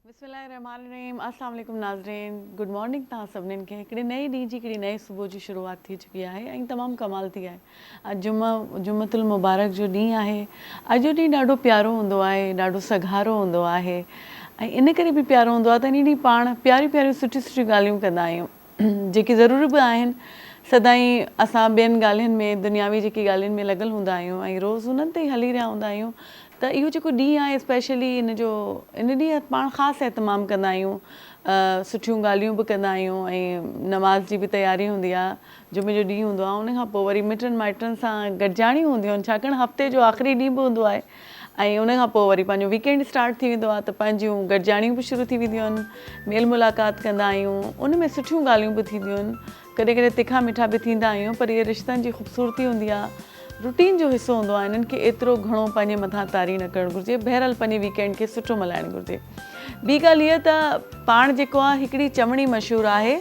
बिस्मिल्लाहिर्रहमानिर्रहीम। अस्सलाम वालेकुम नाज़रीन, गुड मॉर्निंग तव्हां सभिनीनि खे। हिकिड़े नए ॾींहं जी हिकिड़ी नए सुबुह जी शुरूआति थी चुकी आहे ऐं तमामु कमाल थी आहे। अॼु जुम्मतुल मुबारक जो ॾींहुं आहे। अॼु जो ॾींहुं ॾाढो प्यारो हूंदो आहे, ॾाढो सघारो हूंदो आहे ऐं इन करे बि प्यारो हूंदो आहे त इन ॾींहुं पाण प्यारियूं प्यारियूं सुठियूं सुठियूं ॻाल्हियूं कंदा आहियूं जेकी ज़रूरी बि आहिनि। सदाईं असां ॿियनि ॻाल्हियुनि में दुनियावी जेकी ॻाल्हियुनि में लॻल हूंदा आहियूं ऐं रोज़ु उन्हनि ते ई हली रहिया हूंदा आहियूं त इहो जेको ॾींहुं आहे स्पेशली इन ॾींहुं पाण ख़ासि एहतमाम कंदा आहियूं, सुठियूं ॻाल्हियूं बि कंदा आहियूं ऐं नमाज़ जी बि तयारी हूंदी आहे। जुमे जो ॾींहुं हूंदो आहे, उन खां पोइ वरी मिटनि माइटनि सां गॾिजाणियूं हूंदियूं आहिनि छाकाणि हफ़्ते जो आख़िरी ॾींहुं बि हूंदो आहे ऐं उन खां पोइ वरी पंहिंजो वीकेंड स्टार्ट थी वेंदो आहे त पंहिंजियूं गॾिजाणियूं बि शुरू थी वेंदियूं आहिनि, मेल मुलाक़ात कंदा आहियूं, उन में सुठियूं ॻाल्हियूं बि थींदियूं आहिनि, कॾहिं कॾहिं तिखा मिठा बि थींदा आहियूं। पर इहे रिश्तनि जी ख़ूबसूरती हूंदी आहे, रूटीन जो हिसो हूंदो आहे, इन्हनि खे एतिरो घणो पंहिंजे मथां तारी न करणु घुरिजे। बहरहाल पंहिंजे वीकेंड खे सुठो मल्हाइणु घुरिजे। ॿी ॻाल्हि इहा त पाण जेको आहे हिकिड़ी चवणी मशहूरु आहे,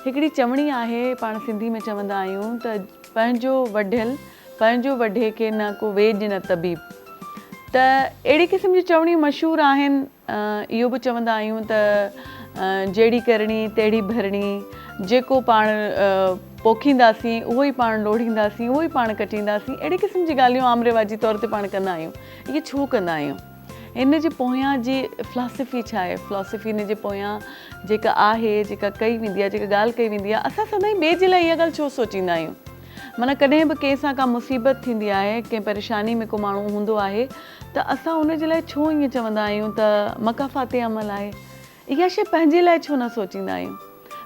हिकिड़ी चवणी आहे पाण सिंधी में चवंदा आहियूं त पंहिंजो वढियल पंहिंजो वढे खे न को वेज न तबीब। त अहिड़ी क़िस्म जी चवणियूं मशहूरु आहिनि। इहो बि चवंदा आहियूं त जहिड़ी करणी तहिड़ी भरणी, जेको पाण पोखींदासीं उहो ई पाण लोढ़ींदासीं, उहो ई पाण कटींदासीं। अहिड़ी क़िस्म जी ॻाल्हियूं आम रिवाजी तौर ते पाण कंदा आहियूं। इहे छो कंदा आहियूं? इन जे पोयां जी फिलॉसफी छा आहे? फिलॉसफी इन जे पोयां जेका आहे, जेका कई वेंदी आहे, जेका ॻाल्हि कई वेंदी आहे, असां सदाईं ॿिए जे लाइ इहा ॻाल्हि छो सोचींदा आहियूं? माना कॾहिं बि कंहिं सां का मुसीबत थींदी आहे, कंहिं परेशानी में को माण्हू हूंदो आहे त असां उन जे लाइ छो ईअं चवंदा आहियूं त मकाफ़ाते अमल आहे? इहा शइ पंहिंजे लाइ छो न सोचींदा आहियूं?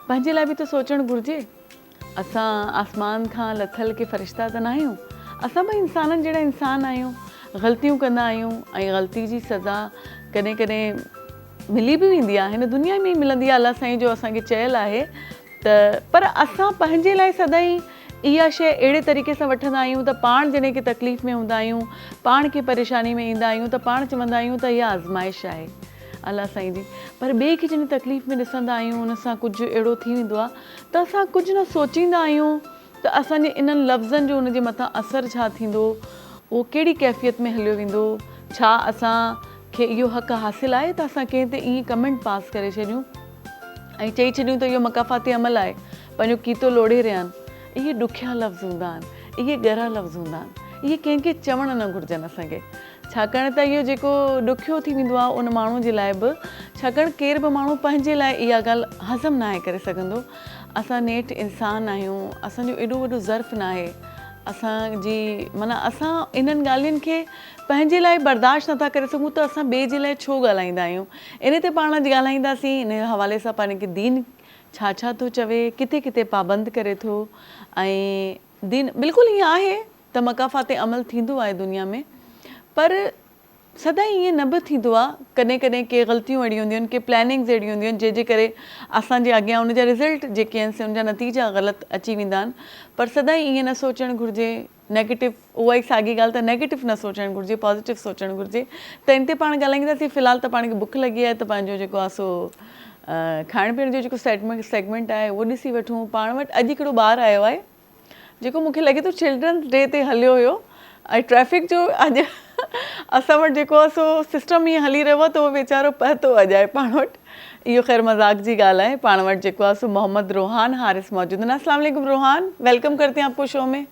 पंहिंजे लाइ बि त सोचणु घुरिजे। असां आसमान खां लथल के फ़रिश्ता त न आहियूं, असां बि इंसाननि जहिड़ा इंसान आहियूं, ग़लतियूं कंदा आहियूं ऐं ग़लती जी सज़ा कॾहिं कॾहिं मिली बि वेंदी आहे, हिन दुनिया में ई मिलंदी आहे। अलाह साईं जो असांखे चयलु आहे त पर असां पंहिंजे लाइ सदाईं इहा शइ अहिड़े तरीक़े सां वठंदा आहियूं त पाण जॾहिं की तकलीफ़ में हूंदा आहियूं, पाण खे परेशानी में ईंदा आहियूं त पाण चवंदा आहियूं त इहा आज़माइश आहे अलाह साईं जी। पर ॿिए खे जॾहिं तकलीफ़ में ॾिसंदा आहियूं, उन सां कुझु अहिड़ो थी वेंदो आहे त असां कुझु न सोचींदा आहियूं त असांजे इन्हनि लफ़्ज़नि जो उन जे मथां असरु छा थींदो, उहो कहिड़ी कैफ़ियत में हलियो वेंदो। छा असांखे इहो हक़ु हासिलु आहे त असां कंहिं ते ईअं कमेंट पास करे छॾियूं ऐं चई छॾियूं त इहो मकाफ़ाती अमल आहे, पंहिंजो कीतो लोड़े रहिया आहिनि? इहे ॾुखिया लफ़्ज़ हूंदा आहिनि, इहे ॻरा लफ़्ज़ हूंदा आहिनि, इहे कंहिंखे चवणु न घुरिजनि असांखे। छाकाणि त इहो जेको ॾुखियो थी वेंदो आहे उन माण्हू जे लाइ बि, छाकाणि केर बि माण्हू पंहिंजे लाइ इहा ॻाल्हि हज़म न आहे करे सघंदो। असां नेठि इंसान आहियूं, असांजो एॾो वॾो ज़र्फ़ न आहे असांजी, माना असां इन्हनि ॻाल्हियुनि खे पंहिंजे लाइ बर्दाश्त नथा करे सघूं त असां ॿिए जे लाइ छो ॻाल्हाईंदा आहियूं? इन ते पाण अॼु ॻाल्हाईंदासीं। इन हवाले सां पाण खे दीन छा छा थो चवे, किथे किथे पाबंद करे थो ऐं दीन बिल्कुलु ईअं आहे त मकाफ़ाते अमल थींदो आहे दुनिया में, पर सदाईं ईअं न बि थींदो आहे। कॾहिं कॾहिं के ग़लतियूं अहिड़ियूं हूंदियूं आहिनि, के प्लैनिंग्स अहिड़ियूं हूंदियूं आहिनि जंहिंजे करे असांजे अॻियां उनजा रिज़ल्ट जेके आहिनि उनजा नतीजा ग़लति अची वेंदा आहिनि। पर सदाईं ईअं न सोचणु घुरिजे नेगेटिव, उहा ई साॻी ॻाल्हि त नेगेटिव न सोचणु घुरिजे, पॉज़िटिव सोचणु घुरिजे। त इन ते पाण ॻाल्हाईंदासीं। फ़िलहालु त पाण खे बुख लॻी आहे त पंहिंजो जेको आहे सो खाइण पीअण जो जेको सेगमेंट आहे उहो ॾिसी वठूं। पाण वटि अॼु हिकिड़ो ॿारु आयो आहे जेको मूंखे लॻे थो चिल्ड्रन्स डे ते हलियो हुयो ऐं ट्रैफ़िक जो अॼु असां वटि जेको आहे सो सिस्टम ईअं हली रहियो आहे त उहो वीचारो पहुतो अॼु आहे पाण वटि। इहो ख़ैर मज़ाक जी ॻाल्हि आहे। पाण वटि जेको आहे सो मोहम्मद रोहान हारिस मौजूद हैं। अस्सलाम वालेकुम रोहान, वेलकम करते हैं आपको शो में।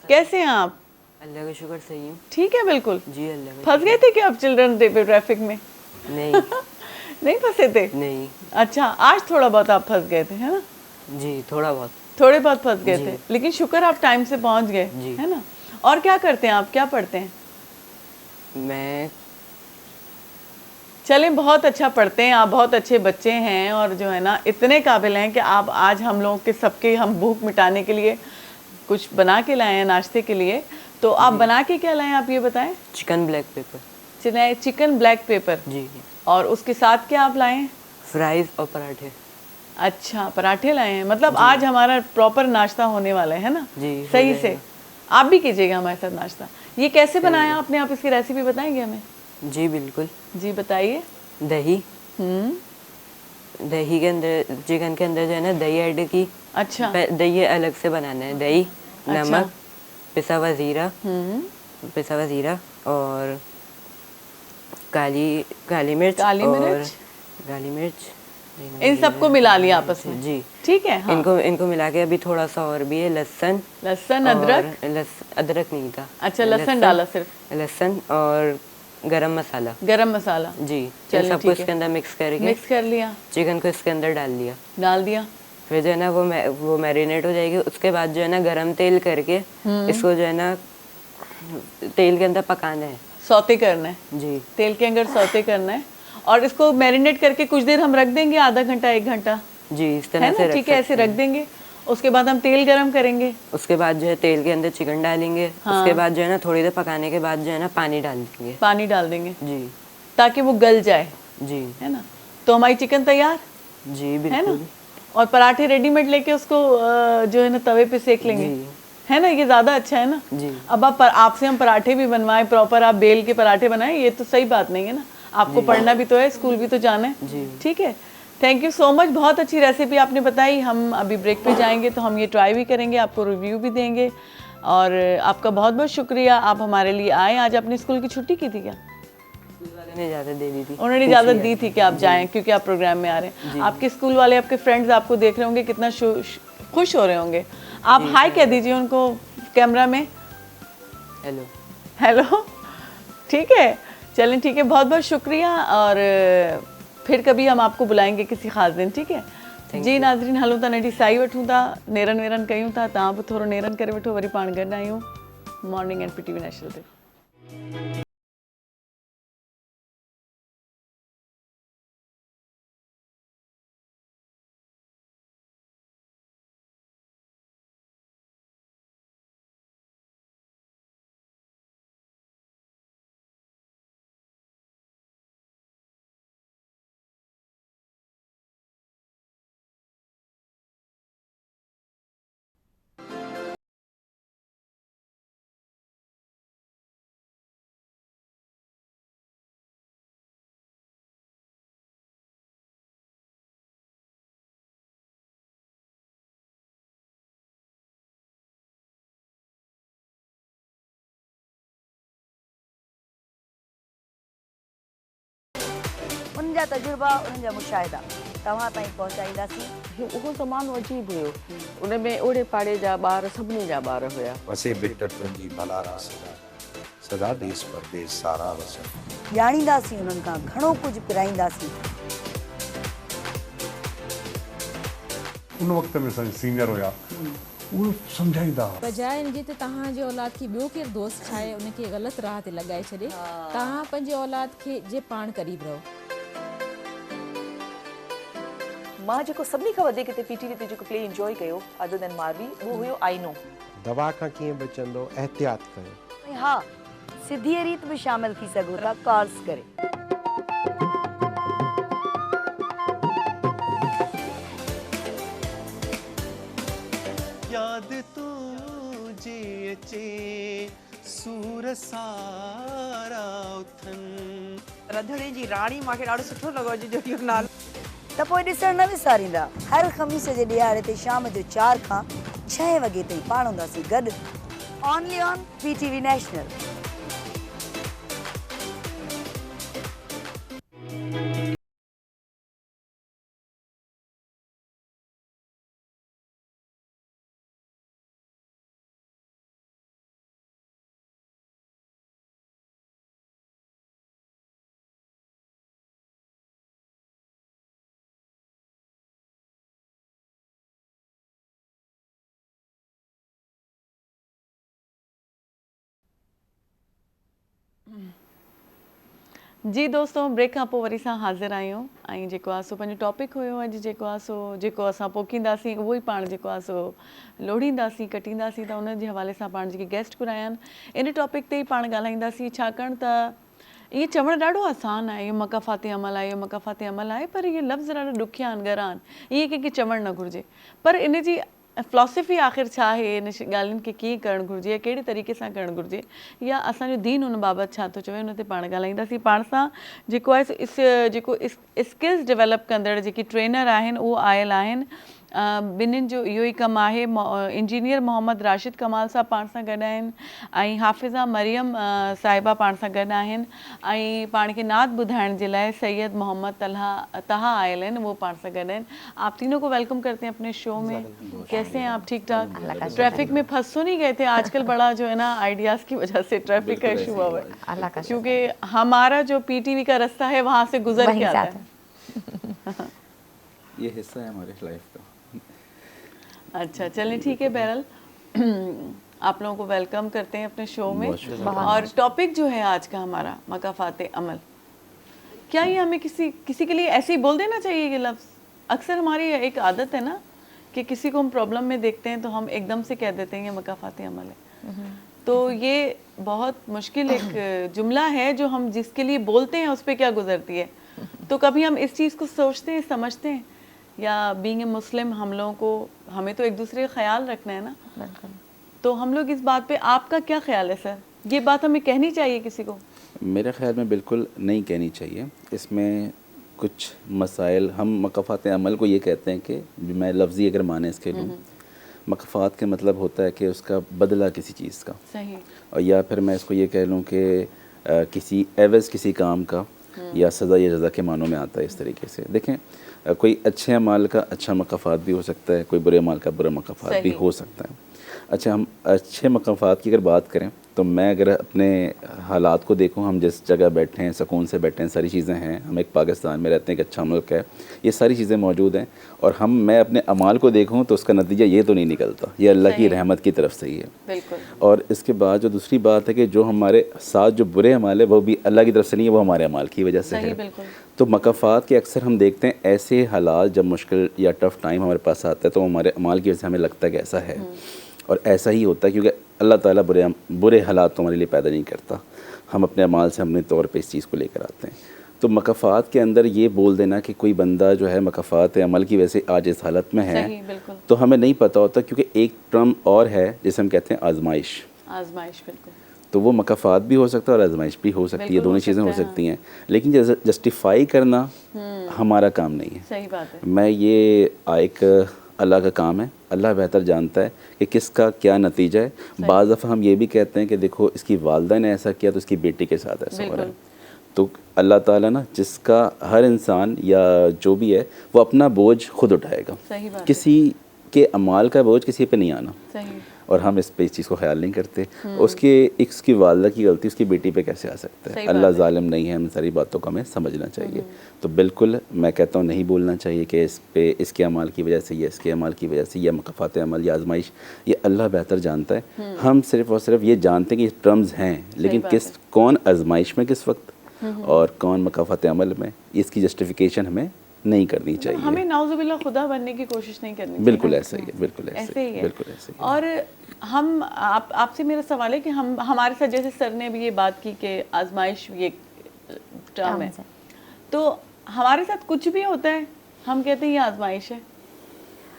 कैसे हैं आप? अल्लाह का शुक्र, सही हूँ। ठीक है बिल्कुल जी अल्लाह का। फंस गए थे क्या आप चिल्ड्रंस डे पे ट्रैफिक में? नहीं नहीं फंसे थे? नहीं। अच्छा, आज थोड़ा बहुत आप फंस गए थे, है ना? जी थोड़ा बहुत फंस गए थे, लेकिन शुक्र आप टाइम से पहुंच गए, है ना? और क्या करते हैं आप, क्या पढ़ते हैं? मैं चलें, बहुत अच्छा पढ़ते हैं आप, बहुत अच्छे बच्चे हैं और जो है ना इतने काबिल हैं कि आप आज हम लोगों के सबके हम भूख मिटाने के लिए कुछ बना के लाए हैं नाश्ते के लिए। तो आप बना के क्या लाए हैं, आप ये बताएं। Chicken black pepper. Chicken black pepper जी। और उसके साथ क्या आप लाए हैं? फ्राइज और पराठे। अच्छा, पराठे लाए हैं, मतलब आज हमारा प्रॉपर नाश्ता होने वाला है ना? जी सही से। आप भी कीजिएगा हमारे साथ नाश्ता। ये कैसे बनाया आपने, आप इसकी रेसिपी बताएंगे हमें? जी बिल्कुल। जी बताइए। दही दही के अंदर, चिकन के अंदर जो है ना दही ऐड की। अच्छा। दही अलग से बनाना है। दही, नमक, पिसा हुआ जीरा और काली मिर्च और काली मिर्च, इन सबको मिला लिया आपस में? जी ठीक है। हाँ। इनको मिला के अभी थोड़ा सा और भी है, लहसुन लहसुन, अदरक? अदरक नहीं था। अच्छा, लहसुन डाला सिर्फ? लहसुन और गरम मसाला। गरम मसाला? जी। चलिए, सबको ठीक है। इसके अंदर मिक्स करके मिक्स कर लिया, चिकन को इसके अंदर डाल दिया। फिर जो है ना वो मैरिनेट हो जाएगी। उसके बाद जो है ना गरम तेल करके इसको जो है ना तेल के अंदर पकाना है, सौते करना है। जी। तेल के अंदर सौते करना है और इसको मैरिनेट करके कुछ देर हम रख देंगे, आधा घंटा 1 घंटा, जी इस है तरह से ना? ठीक है, ऐसे रख देंगे। उसके बाद हम तेल गरम करेंगे। उसके बाद जो है तेल के अंदर चिकन डालेंगे। हाँ। उसके बाद जो है ना थोड़ी देर पकाने के बाद जो है ना पानी डाल देंगे। पानी डाल देंगे जी ताकि वो गल जाए, जी है ना? तो हमारी चिकन तैयार जी है बिल्कुल। ना? और पराठे रेडीमेड लेके उसको जो है ना तवे पे सेक लेंगे, जी। है ना? ये ज्यादा अच्छा है ना? जी। अब आपसे हम पराठे भी बनवाएं, प्रॉपर आप बेल के पराठे बनाएं, ये तो सही बात नहीं है ना? आपको पढ़ना भी तो है, स्कूल भी तो जाना है। जी। ठीक है, थैंक यू सो मच। बहुत अच्छी रेसिपी आपने बताई। हम अभी ब्रेक पे जाएंगे तो हम ये ट्राई भी करेंगे, आपको रिव्यू भी देंगे। और आपका बहुत बहुत शुक्रिया, आप हमारे लिए आए। आज आपने स्कूल की छुट्टी की थी क्या? स्कूल वाले ने इजाज़त दे दी थी। उन्होंने इजाज़त दी थी कि आप जाएं क्योंकि आप प्रोग्राम में आ रहे हैं। आपके स्कूल वाले, आपके फ्रेंड्स आपको देख रहे होंगे, कितना खुश हो रहे होंगे। आप हाय कह दीजिए उनको कैमरा में। हेलो। हेलो, ठीक है, चलें, ठीक है, बहुत बहुत शुक्रिया। और फिर कभी हम आपको बुलाएंगे किसी ख़ास दिन, ठीक है? जी नाज़रीन, हलूं था नडी साई वठूं था, नेरन वेरन कयूं था, तव्हां बि थोरो नेरन करे वठो, वरी पाण गॾु आहियूं मॉर्निंग एंड PTV नेशनल ते। उन्हनि जा तजुर्बा, उन्हनि जा मुशाहिदा तव्हां ताईं पहुचाईंदासीं। उहो ज़मानो अजीब हुयो, उन में ओड़े पाड़े जा ॿार, सभिनी जा ॿार हुया। वसे बिट तुंहिंजी भलारा सदा देश परदेश सारा वसन। ॼाणींदासीं उन्हनि खां घणो कुझु पिराईंदासीं। उन वक़्त में सीनियर हुया, उहो सम्झाईंदा हुआ। बजाए इन जे त तव्हांजे औलाद खे ॿियो केरु दोस्त ठाहे उनखे ग़लति राह ते लॻाए छॾे, तव्हां पंहिंजे औलाद खे जे पाण क़रीब रहो। मां जेको सभिनी खां वधीक हिते PTV ते जेको प्ले इंजॉय कयो अदर देन मारवी, उहो हुयो आईनो। दवा खां कीअं बचंदो, एहतियात कयो। ऐं हा, सिधी रीत में शामिल थी सघो था कॉल्स करे। याद तुझे अचे सूर सारा उथन। रंधिणे जी राणी मूंखे ॾाढो सुठो लॻो जो इहो नालो। त पोइ ॾिसण न विसारींदा। हर ख़मीस जे ॾियारे ते शाम जो 4 खां 6 वॻे ताईं पाण हूंदासीं गॾु, ओनली ऑन PTV नेशनल। जी दोस्तों, ब्रेक खां पोइ वरी सां हाज़िर आहियूं ऐं जेको आहे सो पंहिंजो टॉपिक हुयो अॼु, जेको आहे सो जेको असां पोखींदासीं उहो ई पाण जेको आहे सो लोड़ींदासीं, कटींदासीं। त उन जे हवाले सां पाण जेके गेस्ट घुराया आहिनि इन टॉपिक ते ई पाण ॻाल्हाईंदासीं। छाकाणि त इहे चवणु ॾाढो आसानु आहे, इहो मक़फ़ाती अमल आहे, इहो मक़फ़ाती अमल आहे, पर इहे लफ़्ज़ ॾाढा ॾुखिया आहिनि, ॻरा आहिनि, इहे कंहिंखे चवणु न घुरिजे। पर इन जी फ़िलॉसफ़ी आख़िर छा आहे, इन ॻाल्हियुनि खे कीअं करणु घुरिजे, कहिड़े तरीक़े सां करणु घुरिजे, या असांजो दीन उन बाबति छा थो चवे, उन ते पाण ॻाल्हाईंदासीं। पाण सां जेको आहे जेको स्किल्स डेवलप कंदड़ जेकी ट्रेनर आहिनि उहो आयल आहिनि ॿिन्हिनि जो इहो ई कमु आहे। इंजीनियर मोहम्मद राशिद कमाल साहब पाण सां गॾु आहिनि ऐं हाफ़िज़ा मरियम साहिबा पाण सां गॾु आहिनि ऐं पाण खे नात ॿुधाइण जे लाइ सैयद मोहम्मद तहा आयल आहिनि, वो पाण सां गॾु आहिनि। आप तीनों को वेलकम करते हैं अपने शो में। कैसे हैं आप? ठीक ठाक? ट्रैफिक में फंस तो नहीं गए थे? आजकल बड़ा जो है ना आइडियाज़ की वजह से ट्रैफिक का इशू हुआ है, क्योंकि हमारा जो PTV का रास्ता है वहाँ से गुजर के आता है। ये हिस्सा है हमारे लाइफ का। अच्छा चलें ठीक है, बहरहाल आप लोगों को वेलकम करते हैं अपने शो में। और टॉपिक जो है आज का हमारा मकाफाते अमल, क्या ये हमें किसी के लिए ऐसे ही बोल देना चाहिए ये लफ्ज़? अक्सर हमारी एक आदत है ना कि किसी को हम प्रॉब्लम में देखते हैं तो हम एकदम से कह देते हैं ये मकाफाते अमल है। तो ये बहुत मुश्किल एक जुमला है जो हम जिसके लिए बोलते हैं उस पर क्या गुजरती है। तो कभी हम इस चीज़ को सोचते हैं, समझते हैं, या बीइंग ए मुस्लिम हम लोगों को, हमें तो एक दूसरे का ख्याल रखना है ना, तो हम लोग इस बात पे, आपका क्या ख्याल है सर? ये बात हमें कहनी चाहिए किसी को? मेरे ख्याल में बिल्कुल नहीं कहनी चाहिए। इसमें कुछ मसाइल, हम मकाफात अमल को ये कहते हैं कि मैं लफ्ज़ी अगर माने इसके लूँ, मकाफात के मतलब होता है कि उसका बदला किसी चीज़ का। सही। और या फिर मैं इसको ये कह लूँ कि किसी एवज़ किसी काम का, या सज़ा या जज़ा के मानों में आता है इस तरीके से। देखें, कोई अच्छे अमाल का अच्छा मकाफात भी हो सकता है, कोई बुरे अमाल का बुरा मकाफात भी हो सकता है। अच्छा, हम अच्छे मकाफात की अगर बात करें तो मैं अगर अपने हालात को देखूं, हम जिस जगह बैठे हैं, सुकून से बैठे हैं, सारी चीज़ें हैं, हम एक पाकिस्तान में रहते हैं, एक अच्छा मुल्क है, ये सारी चीज़ें मौजूद हैं, और मैं अपने अमाल को देखूं तो उसका नतीजा ये तो नहीं निकलता, ये अल्लाह की रहमत की तरफ से ही है। बिल्कुल। और इसके बाद जो दूसरी बात है कि जो हमारे साथ जो बुरे अमाल है वो भी अल्लाह की तरफ से नहीं है, वो हमारे अमाल की वजह से है। तो मकाफात के अक्सर हम देखते हैं ऐसे हालात जब मुश्किल या टफ़ टाइम हमारे पास आता है तो हमारे अमाल की वजह से हमें लगता है कि ऐसा है, और ऐसा ही होता है, क्योंकि अल्लाह ताला बुरे हालात तो हमारे लिए पैदा नहीं करता, हम अपने अमाल से अपने तौर पे इस चीज़ को लेकर आते हैं। तो मकाफात के अंदर ये बोल देना कि कोई बंदा जो है मकाफात अमल की वजह से आज इस हालत में है, तो हमें नहीं पता होता, क्योंकि एक टर्म और है जिसे हम कहते हैं आजमाइश। आजमाइश, बिल्कुल। तो वो मकाफात भी हो सकता है और आजमाइश भी हो सकती है, दोनों चीज़ें हो सकती हैं, लेकिन जस्टिफाई करना हमारा काम नहीं है। सही बात है। मैं ये एक अल्लाह का काम है, अल्लाह बेहतर जानता है कि किसका क्या नतीजा है। बाज़ दफ़ा हम ये भी कहते हैं कि देखो इसकी वालदा ने ऐसा किया तो इसकी बेटी के साथ ऐसा हो रहा है। तो अल्लाह ताला ना, जिसका हर इंसान या जो भी है वो अपना बोझ खुद उठाएगा, किसी के अमाल का बोझ किसी पे नहीं आना। सही। और हम इस चीज़ को ख्याल नहीं करते। उसकी वालदा की गलती उसकी बेटी पे कैसे आ सकता है? अल्लाह ज़ालिम नहीं है, इन सारी बातों को हमें समझना चाहिए। तो बिल्कुल मैं कहता हूँ नहीं बोलना चाहिए कि इस पे इसके अमाल की वजह से, या इसके अमाल की वजह से, या मकाफात अमल या आजमाइश, ये अल्लाह बेहतर जानता है। हम सिर्फ़ और सिर्फ ये जानते हैं कि टर्म्स हैं, लेकिन कौन आजमाइश में किस वक्त और कौन मकाफात अमल में, इसकी जस्टिफिकेशन हमें नहीं करनी चाहिए। हमें नाउज़ुबिल्लाह खुदा बनने की कोशिश नहीं करनी चाहिए। बिल्कुल ऐसा ही है, बिल्कुल ऐसे ही है, बिल्कुल ऐसे ही। और हम आपसे मेरा सवाल है कि हमारे साथ, जैसे सर ने भी ये बात की कि आजमाइश ये टर्म है, तो हमारे साथ कुछ भी होता है हम कहते हैं ये आजमाइश है,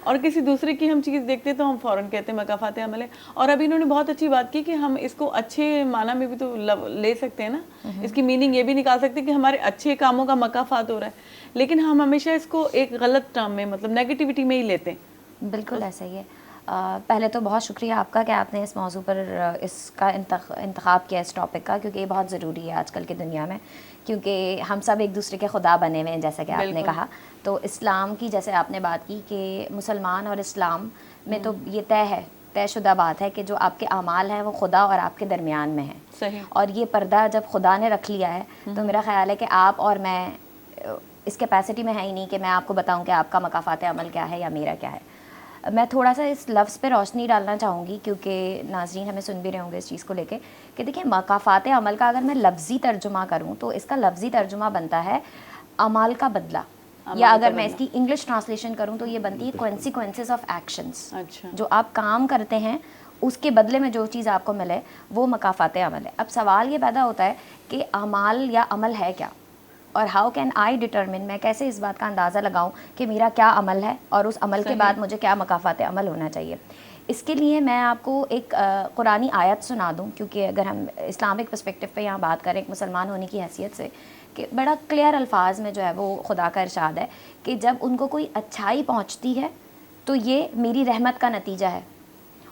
और किसी दूसरे की हम चीज़ देखते हैं तो हम फ़ौरन कहते हैं मकाफात अमल है। और अभी इन्होंने बहुत अच्छी बात की कि हम इसको अच्छे माना में भी तो ले सकते हैं ना, इसकी मीनिंग ये भी निकाल सकते हैं कि हमारे अच्छे कामों का मकाफात हो रहा है, लेकिन हम हमेशा इसको एक गलत टर्म में, मतलब नेगेटिविटी में ही लेते हैं। बिल्कुल ऐसा ही है। पहले तो बहुत शुक्रिया आपका कि आपने इस मौजू पर इसका इंतखाब किया, इस टॉपिक का, क्योंकि ये बहुत ज़रूरी है आजकल की दुनिया में, क्योंकि हम सब एक दूसरे के खुदा बने हुए हैं, जैसा कि आपने कहा। तो इस्लाम की जैसे आपने बात की कि मुसलमान और इस्लाम में तो ये तयशुदा बात है कि जो आपके अमाल हैं वो खुदा और आपके दरमियान में है। सही। और ये पर्दा जब खुदा ने रख लिया है तो मेरा ख्याल है कि आप और मैं इस कैपेसिटी में है ही नहीं कि मैं आपको बताऊं कि आपका मकाफात अमल क्या है या मेरा क्या है। मैं थोड़ा सा इस लफ्ज़ पे रोशनी डालना चाहूँगी, क्योंकि नाज़रीन हमें सुन भी रहे होंगे इस चीज़ को लेके, कि देखिए मकाफात अमल का अगर मैं लफ्ज़ी तर्जुमा करूँ तो इसका लफ्ज़ी तर्जुमा बनता है अमाल का बदला, या अगर मैं इसकी इंग्लिश ट्रांसलेशन करूँ तो ये बनती है कॉन्सिक्वेंसेस ऑफ एक्शंस। अच्छा। जो आप काम करते हैं उसके बदले में जो चीज़ आपको मिले वो मकाफात अमल है। अब सवाल ये पैदा होता है कि अमाल या अमल है क्या, और हाउ कैन आई डिटरमिन, मैं कैसे इस बात का अंदाज़ा लगाऊं कि मेरा क्या अमल है और उस अमल के बाद मुझे क्या मकाफात अमल होना चाहिए। इसके लिए मैं आपको एक कुरानी आयत सुना दूं, क्योंकि अगर हम इस्लामिक पर्सपेक्टिव पे यहाँ बात करें एक मुसलमान होने की हैसियत से, कि बड़ा क्लियर अल्फाज में जो है वो खुदा का इरशाद है कि जब उनको कोई अच्छाई पहुँचती है تو یہ میری رحمت کا نتیجہ ہے.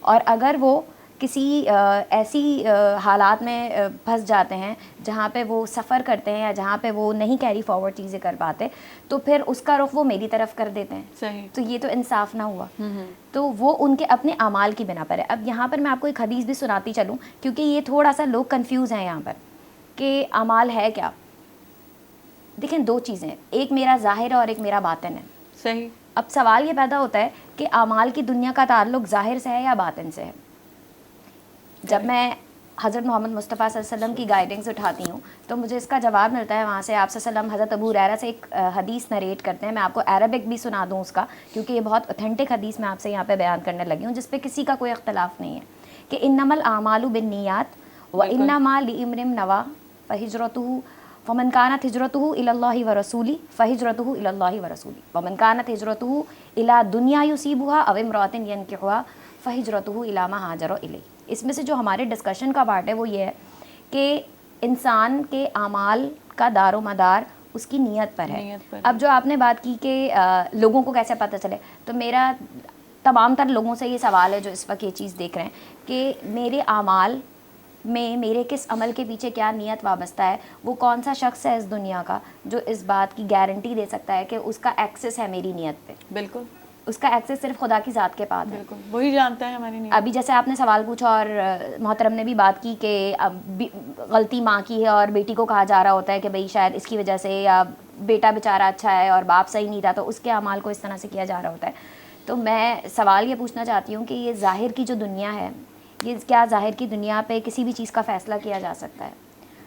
اور اگر وہ کسی ایسی حالات میں پھنس جاتے ہیں جہاں پہ وہ سفر کرتے ہیں یا جہاں پہ وہ نہیں کیری فارورڈ چیزیں کر پاتے, تو پھر اس کا رخ وہ میری طرف کر دیتے ہیں. صحیح. تو یہ تو انصاف نہ ہوا. تو وہ ان کے اپنے اعمال کی بنا پر ہے. اب یہاں پر میں آپ کو ایک حدیث بھی سناتی چلوں, کیونکہ یہ تھوڑا سا لوگ کنفیوز ہیں یہاں پر کہ اعمال ہے کیا. دیکھیں 2 چیزیں, ایک میرا ظاہر ہے اور ایک میرا باطن ہے. صحیح. اب سوال یہ پیدا ہوتا ہے کہ اعمال کی دنیا کا تعلق ظاہر سے ہے یا باطن سے ہے. جب میں حضرت محمد مصطفیٰ صلی اللہ علیہ وسلم کی گائیڈنگز اٹھاتی ہوں تو مجھے اس کا جواب ملتا ہے وہاں سے. آپ صلی اللہ علیہ وسلم حضرت ابو ہریرہ سے ایک حدیث نریٹ کرتے ہیں. میں آپ کو عربک بھی سنا دوں اس کا, کیونکہ یہ بہت اوتھینٹک حدیث میں آپ سے یہاں پہ بیان کرنے لگی ہوں, جس پہ کسی کا کوئی اختلاف نہیں ہے کہ انما الاعمال بالنیات وانما لامرئ نوى فہجرتہ فمن كانت هجرته الى الله ورسوله فهجرته الى الله ورسوله ومن كانت هجرته الى دنیا يصيبها او امرأة ينكحها فهجرته الى ما هاجر اليه. اس میں سے جو ہمارے ڈسکشن کا پارٹ ہے وہ یہ ہے کہ انسان کے اعمال کا دار و مدار اس کی نیت پر ہے. اب جو آپ نے بات کی کہ لوگوں کو کیسے پتہ چلے, تو میرا تمام تر لوگوں سے یہ سوال ہے جو اس وقت یہ چیز دیکھ رہے ہیں کہ میرے اعمال میں میرے کس عمل کے پیچھے کیا نیت وابستہ ہے. وہ کون سا شخص ہے اس دنیا کا جو اس بات کی گارنٹی دے سکتا ہے کہ اس کا ایکسس ہے میری نیت پہ. بالکل. اس کا ایکسس صرف خدا کی ذات کے پاس ہے. بالکل وہی جانتا ہے ہماری نیت. ابھی جیسے آپ نے سوال پوچھا اور محترم نے بھی بات کی کہ اب غلطی ماں کی ہے اور بیٹی کو کہا جا رہا ہوتا ہے کہ بھئی شاید اس کی وجہ سے, یا بیٹا بیچارہ اچھا ہے اور باپ صحیح نہیں تھا تو اس کے اعمال کو اس طرح سے کیا جا رہا ہوتا ہے. تو میں سوال یہ پوچھنا چاہتی ہوں کہ یہ ظاہر کی جو دنیا ہے, یہ کیا ظاہر کی دنیا پہ کسی بھی چیز کا فیصلہ کیا جا سکتا ہے؟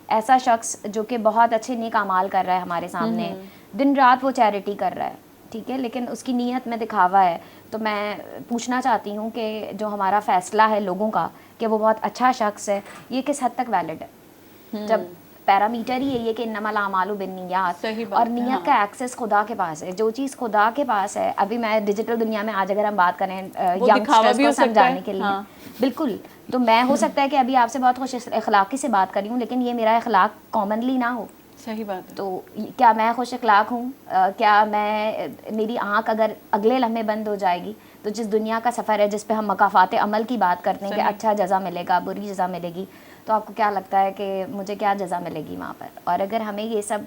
ایسا شخص جو کہ بہت اچھے نیک اعمال کر رہا ہے ہمارے سامنے, دن رات وہ چیریٹی کر رہا ہے, ٹھیک ہے, لیکن اس کی نیت میں دکھاوا ہے. تو میں پوچھنا چاہتی ہوں کہ جو ہمارا فیصلہ ہے لوگوں کا کہ وہ بہت اچھا شخص ہے, یہ کس حد تک ویلڈ ہے؟ جب پیرامیٹر ہی یہی ہے کہ انما الاعمال بالنیات, اور نیت کا ایکسس خدا کے پاس ہے. جو چیز خدا کے پاس ہے, ابھی میں ڈیجیٹل دنیا میں آج اگر ہم بات کریں ینگسٹرز کو سمجھانے کے لیے, بالکل, تو میں ہو سکتا ہے کہ ابھی آپ سے بہت خوش اخلاقی سے بات کری ہوں, لیکن یہ میرا اخلاق کامنلی نہ ہو. صحیح بات ہے. تو کیا میں خوش اخلاق ہوں؟ کیا میں, میری آنکھ اگر اگلے لمحے بند ہو جائے گی تو جس دنیا کا سفر ہے جس پہ ہم مکافات عمل کی بات کرتے ہیں کہ اچھا جزا ملے گا, بری جزا ملے گی, تو آپ کو کیا لگتا ہے کہ مجھے کیا جزا ملے گی وہاں پر؟ اور اگر ہمیں یہ سب,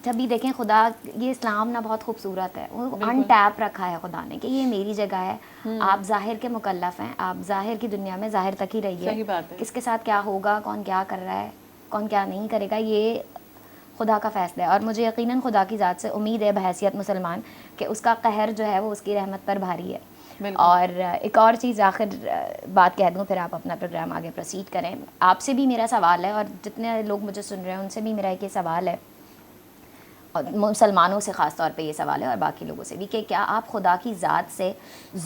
جبھی دیکھیں خدا, یہ اسلام نا بہت خوبصورت ہے, وہ ان ٹیپ رکھا ہے خدا نے کہ یہ میری جگہ ہے, آپ ظاہر کے مکلف ہیں, آپ ظاہر کی دنیا میں ظاہر تک ہی رہیے. کس کے ساتھ کیا ہوگا, کون کیا کر رہا ہے, کون کیا نہیں کرے گا, یہ خدا کا فیصلہ ہے. اور مجھے یقیناً خدا کی ذات سے امید ہے بحیثیت مسلمان کہ اس کا قہر جو ہے وہ اس کی رحمت پر بھاری ہے. اور ایک اور چیز آخر بات کہہ دوں, پھر آپ اپنا پروگرام آگے پروسیڈ کریں. آپ سے بھی میرا سوال ہے, اور جتنے لوگ مجھے سن رہے ہیں ان سے بھی میرا ایک یہ سوال ہے, اور مسلمانوں سے خاص طور پہ یہ سوال ہے اور باقی لوگوں سے بھی, کہ کیا آپ خدا کی ذات سے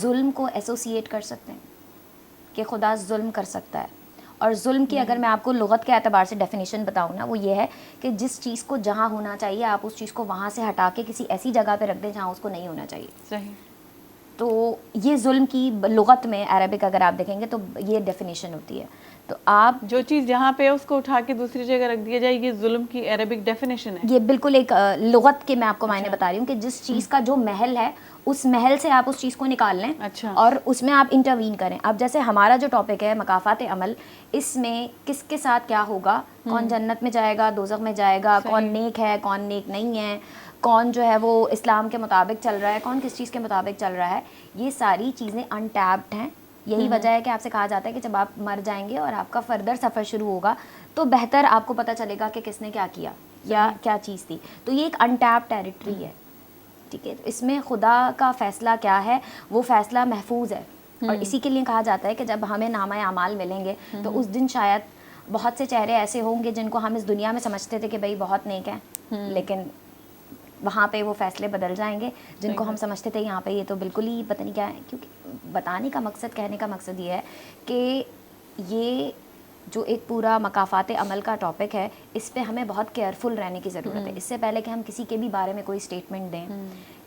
ظلم کو ایسوسیٹ کر سکتے ہیں کہ خدا ظلم کر سکتا ہے؟ اور ظلم کی اگر میں آپ کو لغت کے اعتبار سے ڈیفینیشن بتاؤں نا, وہ یہ ہے کہ جس چیز کو جہاں ہونا چاہیے آپ اس چیز کو وہاں سے ہٹا کے کسی ایسی جگہ پہ رکھ دیں جہاں اس کو نہیں ہونا چاہیے. صحیح. تو یہ ظلم کی لغت میں عربک اگر آپ دیکھیں گے تو یہ ڈیفینیشن ہوتی ہے. تو آپ جو چیز جہاں پہ اس کو اٹھا کے دوسری جگہ رکھ دیا جائے, یہ ظلم کی عربک ڈیفینیشن ہے. یہ بالکل ایک لغت کے میں آپ کو معنی بتا رہی ہوں کہ جس چیز کا جو محل ہے اس محل سے آپ اس چیز کو نکال لیں اور اس میں آپ انٹروین کریں. اب جیسے ہمارا جو ٹاپک ہے مکافات عمل, اس میں کس کے ساتھ کیا ہوگا, کون جنت میں جائے گا, دوزخ میں جائے گا, کون نیک ہے, کون نیک نہیں ہے, کون جو ہے وہ اسلام کے مطابق چل رہا ہے, کون کس چیز کے مطابق چل رہا ہے, یہ ساری چیزیں انٹیپڈ ہیں. یہی وجہ ہے کہ آپ سے کہا جاتا ہے کہ جب آپ مر جائیں گے اور آپ کا فردر سفر شروع ہوگا تو بہتر آپ کو پتہ چلے گا کہ کس نے کیا کیا یا کیا چیز تھی. تو یہ ایک انٹیپڈ ٹیریٹری ہے, ٹھیک ہے. اس میں خدا کا فیصلہ کیا ہے, وہ فیصلہ محفوظ ہے. اور اسی کے لیے کہا جاتا ہے کہ جب ہمیں نامہ اعمال ملیں گے تو اس دن شاید بہت سے چہرے ایسے ہوں گے جن کو ہم اس دنیا میں سمجھتے تھے کہ بھائی بہت نیک ہیں, لیکن وہاں پہ وہ فیصلے بدل جائیں گے. جن کو ہم سمجھتے تھے یہاں پہ یہ تو بالکل ہی پتہ نہیں کیا ہے. کیونکہ بتانے کا مقصد, کہنے کا مقصد یہ ہے کہ یہ جو ایک پورا مکافات عمل کا ٹاپک ہے, اس پہ ہمیں بہت کیئرفل رہنے کی ضرورت ہے اس سے پہلے کہ ہم کسی کے بھی بارے میں کوئی اسٹیٹمنٹ دیں.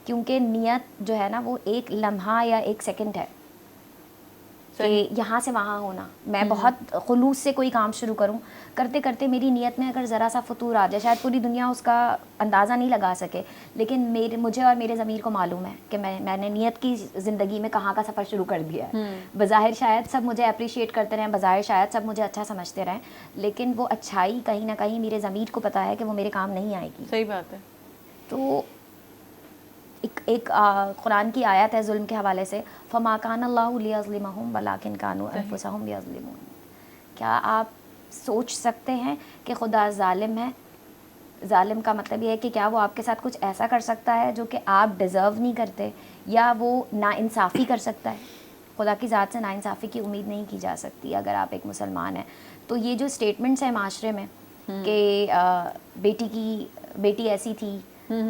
کیونکہ نیت جو ہے نا وہ ایک لمحہ یا ایک سیکنڈ ہے, کہ یہاں سے وہاں ہونا. میں بہت خلوص سے کوئی کام شروع کروں, کرتے کرتے میری نیت میں اگر ذرا سا فطور آ جائے, شاید پوری دنیا اس کا اندازہ نہیں لگا سکے, لیکن مجھے اور میرے ضمیر کو معلوم ہے کہ میں نے نیت کی زندگی میں کہاں کا سفر شروع کر دیا ہے. بظاہر شاید سب مجھے اپریشیٹ کرتے رہیں, بظاہر شاید سب مجھے اچھا سمجھتے رہیں, لیکن وہ اچھائی کہیں نہ کہیں میرے ضمیر کو پتہ ہے کہ وہ میرے کام نہیں آئے گی. صحیح بات ہے. تو ایک قرآن کی آیت ہے ظلم کے حوالے سے, فما کان اللہ لیظلمہم ولکن کانوا انفسہم یظلمون. کیا آپ سوچ سکتے ہیں کہ خدا ظالم ہے؟ ظالم کا مطلب یہ ہے کہ کیا وہ آپ کے ساتھ کچھ ایسا کر سکتا ہے جو کہ آپ ڈیزرو نہیں کرتے, یا وہ ناانصافی کر سکتا ہے؟ خدا کی ذات سے ناانصافی کی امید نہیں کی جا سکتی اگر آپ ایک مسلمان ہیں. تو یہ جو اسٹیٹمنٹس ہیں معاشرے میں کہ بیٹی ایسی تھی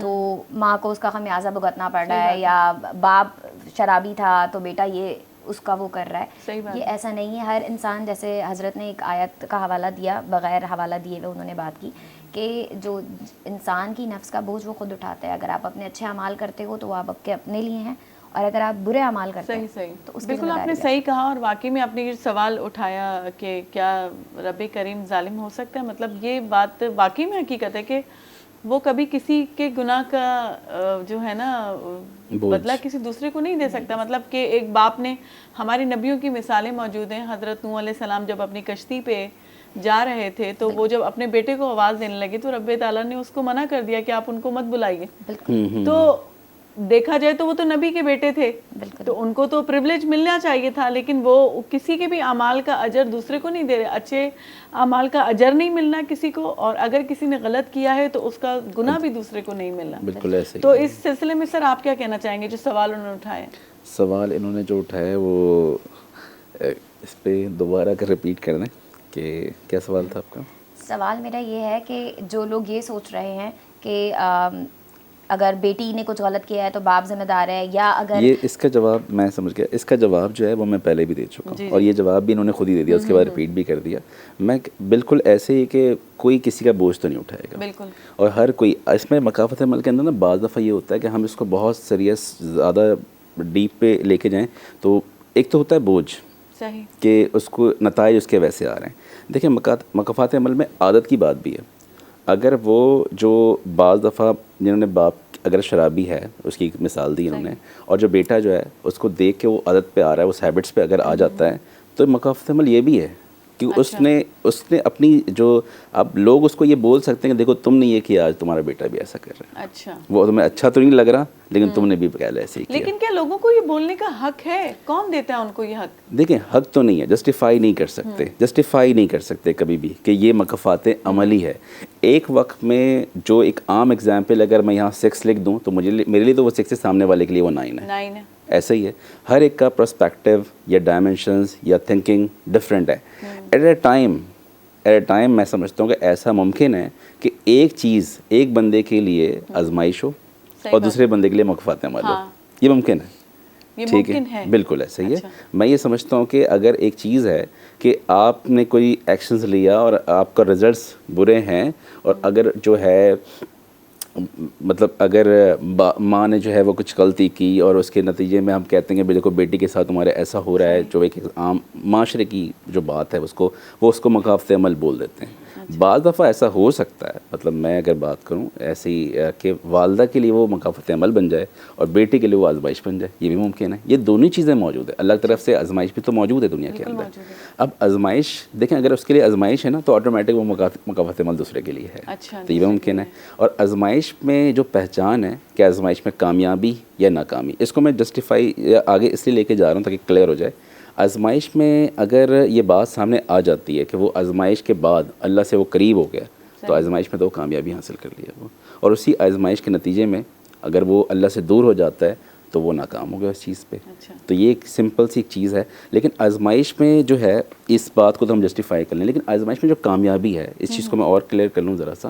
تو ماں کو اس کا خمیازہ بھگتنا پڑ رہا ہے, یا باپ شرابی تھا تو بیٹا یہ اس کا وہ کر رہا ہے, یہ ایسا نہیں ہے. ہر انسان, جیسے حضرت نے ایک آیت کا حوالہ دیا, بغیر حوالہ دیے ہوئے انہوں نے بات کی کہ جو انسان کی نفس کا بوجھ وہ خود اٹھاتا ہے. اگر آپ اپنے اچھے اعمال کرتے ہو تو وہ آپ کے اپنے لیے ہیں, اور اگر آپ برے اعمال کرتے ہیں تو اس کی بالکل آپ نے صحیح کہا. اور واقعی میں آپ نے یہ سوال اٹھایا کہ کیا رب کریم ظالم ہو سکتا ہے, مطلب یہ بات واقعی میں حقیقت ہے کہ وہ کبھی کسی کے گناہ کا جو ہے نا بدلہ کسی دوسرے کو نہیں دے سکتا. مطلب کہ ایک باپ نے, ہماری نبیوں کی مثالیں موجود ہیں. حضرت نوح علیہ السلام جب اپنی کشتی پہ جا رہے تھے تو وہ جب اپنے بیٹے کو آواز دینے لگے تو رب تعالیٰ نے اس کو منع کر دیا کہ آپ ان کو مت بلائیے. تو دیکھا جائے تو وہ تو نبی کے بیٹے تھے, تو ان کو تو پریولیج ملنا چاہیے تھا, لیکن وہ کسی کے بھی اعمال کا اجر دوسرے کو نہیں دے رہے. اچھے اعمال کا اجر نہیں ملنا کسی کو, اور اگر کسی نے غلط کیا ہے تو اس کا گناہ بھی دوسرے کو نہیں ملنا. بالکل ایسے. تو اس سلسلے میں سر آپ کیا کہنا چاہیں گے جو سوال انہوں نے اٹھائے؟ سوال انہوں نے جو اٹھایا وہ اس پہ دوبارہ کر ریپیٹ کر دیں کہ کیا سوال تھا آپ کا؟ سوال میرا یہ ہے کہ جو لوگ یہ سوچ رہے ہیں کہ اگر بیٹی نے کچھ غلط کیا ہے تو باپ ذمہ دار ہے, یا اگر یہ اس کا جواب میں سمجھ گیا, اس کا جواب جو ہے وہ میں پہلے بھی دے چکا ہوں, اور یہ جواب بھی انہوں نے خود ہی دے دیا, اس کے بعد ریپیٹ بھی کر دیا. میں بالکل ایسے ہی کہ کوئی کسی کا بوجھ تو نہیں اٹھائے گا, بالکل. اور ہر کوئی اس میں مکافات عمل کے اندر نا بعض دفعہ یہ ہوتا ہے کہ ہم اس کو بہت سیریس زیادہ ڈیپ پہ لے کے جائیں تو ایک تو ہوتا ہے بوجھ کہ اس کو نتائج اس کے ویسے آ رہے ہیں. دیکھیں مکافات عمل میں عادت کی بات بھی ہے. اگر وہ جو بعض دفعہ جنہوں نے باپ اگر شرابی ہے, اس کی مثال دی انہوں نے, اور جو بیٹا جو ہے اس کو دیکھ کے وہ عادت پہ آ رہا ہے, اس ہیبٹس پہ اگر آ جاتا ہے, تو مکافات عمل یہ بھی ہے کہ اس نے اپنی جو, اب لوگ اس کو یہ بول سکتے ہیں کہ دیکھو تم نے یہ کیا, آج تمہارا بیٹا بھی ایسا کر رہا ہے. اچھا, وہ تمہیں اچھا تو نہیں لگ رہا لیکن تم نے بھی پہلے ایسے ہی کیا. لیکن کیا لوگوں کو یہ بولنے کا حق ہے؟ کون دیتا ہے ان کو یہ حق؟ دیکھیں حق تو نہیں ہے, جسٹیفائی نہیں کر سکتے کبھی بھی کہ یہ مکافات عملی ہے. ایک وقت میں جو ایک عام ایگزامپل اگر میں یہاں 6 لکھ دوں تو میرے لیے تو وہ 6 ہے, سامنے والے کے لیے وہ 9 ہے. ایسا ہی ہے, ہر ایک کا پرسپیکٹیو یا ڈائمینشنز یا تھنکنگ ڈفرینٹ ہے. ایٹ اے ٹائم میں سمجھتا ہوں کہ ایسا ممکن ہے کہ ایک چیز ایک بندے کے لیے آزمائش ہو اور دوسرے بندے کے لیے مکافات عمل ہو. یہ ممکن ہے, ٹھیک ہے, بالکل ایسا ہی ہے. میں یہ سمجھتا ہوں کہ اگر ایک چیز ہے کہ آپ نے کوئی ایکشنز لیا اور آپ کا رزلٹس برے ہیں, اور اگر جو ہے مطلب اگر ماں نے جو ہے وہ کچھ غلطی کی اور اس کے نتیجے میں ہم کہتے ہیں کہ دیکھو بیٹی کے ساتھ تمہارے ایسا ہو رہا ہے, جو ایک عام معاشرے کی جو بات ہے وہ اس کو مکافات عمل بول دیتے ہیں. بعض دفعہ ایسا ہو سکتا ہے, مطلب میں اگر بات کروں ایسی کہ والدہ کے لیے وہ مکافات عمل بن جائے اور بیٹی کے لیے وہ آزمائش بن جائے, یہ بھی ممکن ہے. یہ دونوں چیزیں موجود ہیں, اللہ کی طرف سے آزمائش بھی تو موجود ہے دنیا کے اندر. اب آزمائش دیکھیں, اگر اس کے لیے آزمائش ہے نا تو آٹومیٹک وہ مکافات عمل دوسرے کے لیے ہے, تو یہ بھی ممکن ہے. اور آزمائش میں جو پہچان ہے کہ آزمائش میں کامیابی یا ناکامی, اس کو میں جسٹیفائی آگے اس لیے لے کے جا رہا ہوں تاکہ کلیئر ہو جائے. آزمائش میں اگر یہ بات سامنے آ جاتی ہے کہ وہ آزمائش کے بعد اللہ سے وہ قریب ہو گیا, تو آزمائش میں تو کامیابی حاصل کر لیا وہ, اور اسی آزمائش کے نتیجے میں اگر وہ اللہ سے دور ہو جاتا ہے تو وہ ناکام ہو گیا اس چیز پہ. تو یہ ایک سمپل سی ایک چیز ہے. لیکن آزمائش میں جو ہے اس بات کو تو ہم جسٹیفائی کر لیں, لیکن آزمائش میں جو کامیابی ہے, اس چیز کو میں اور کلیئر کر لوں ذرا سا,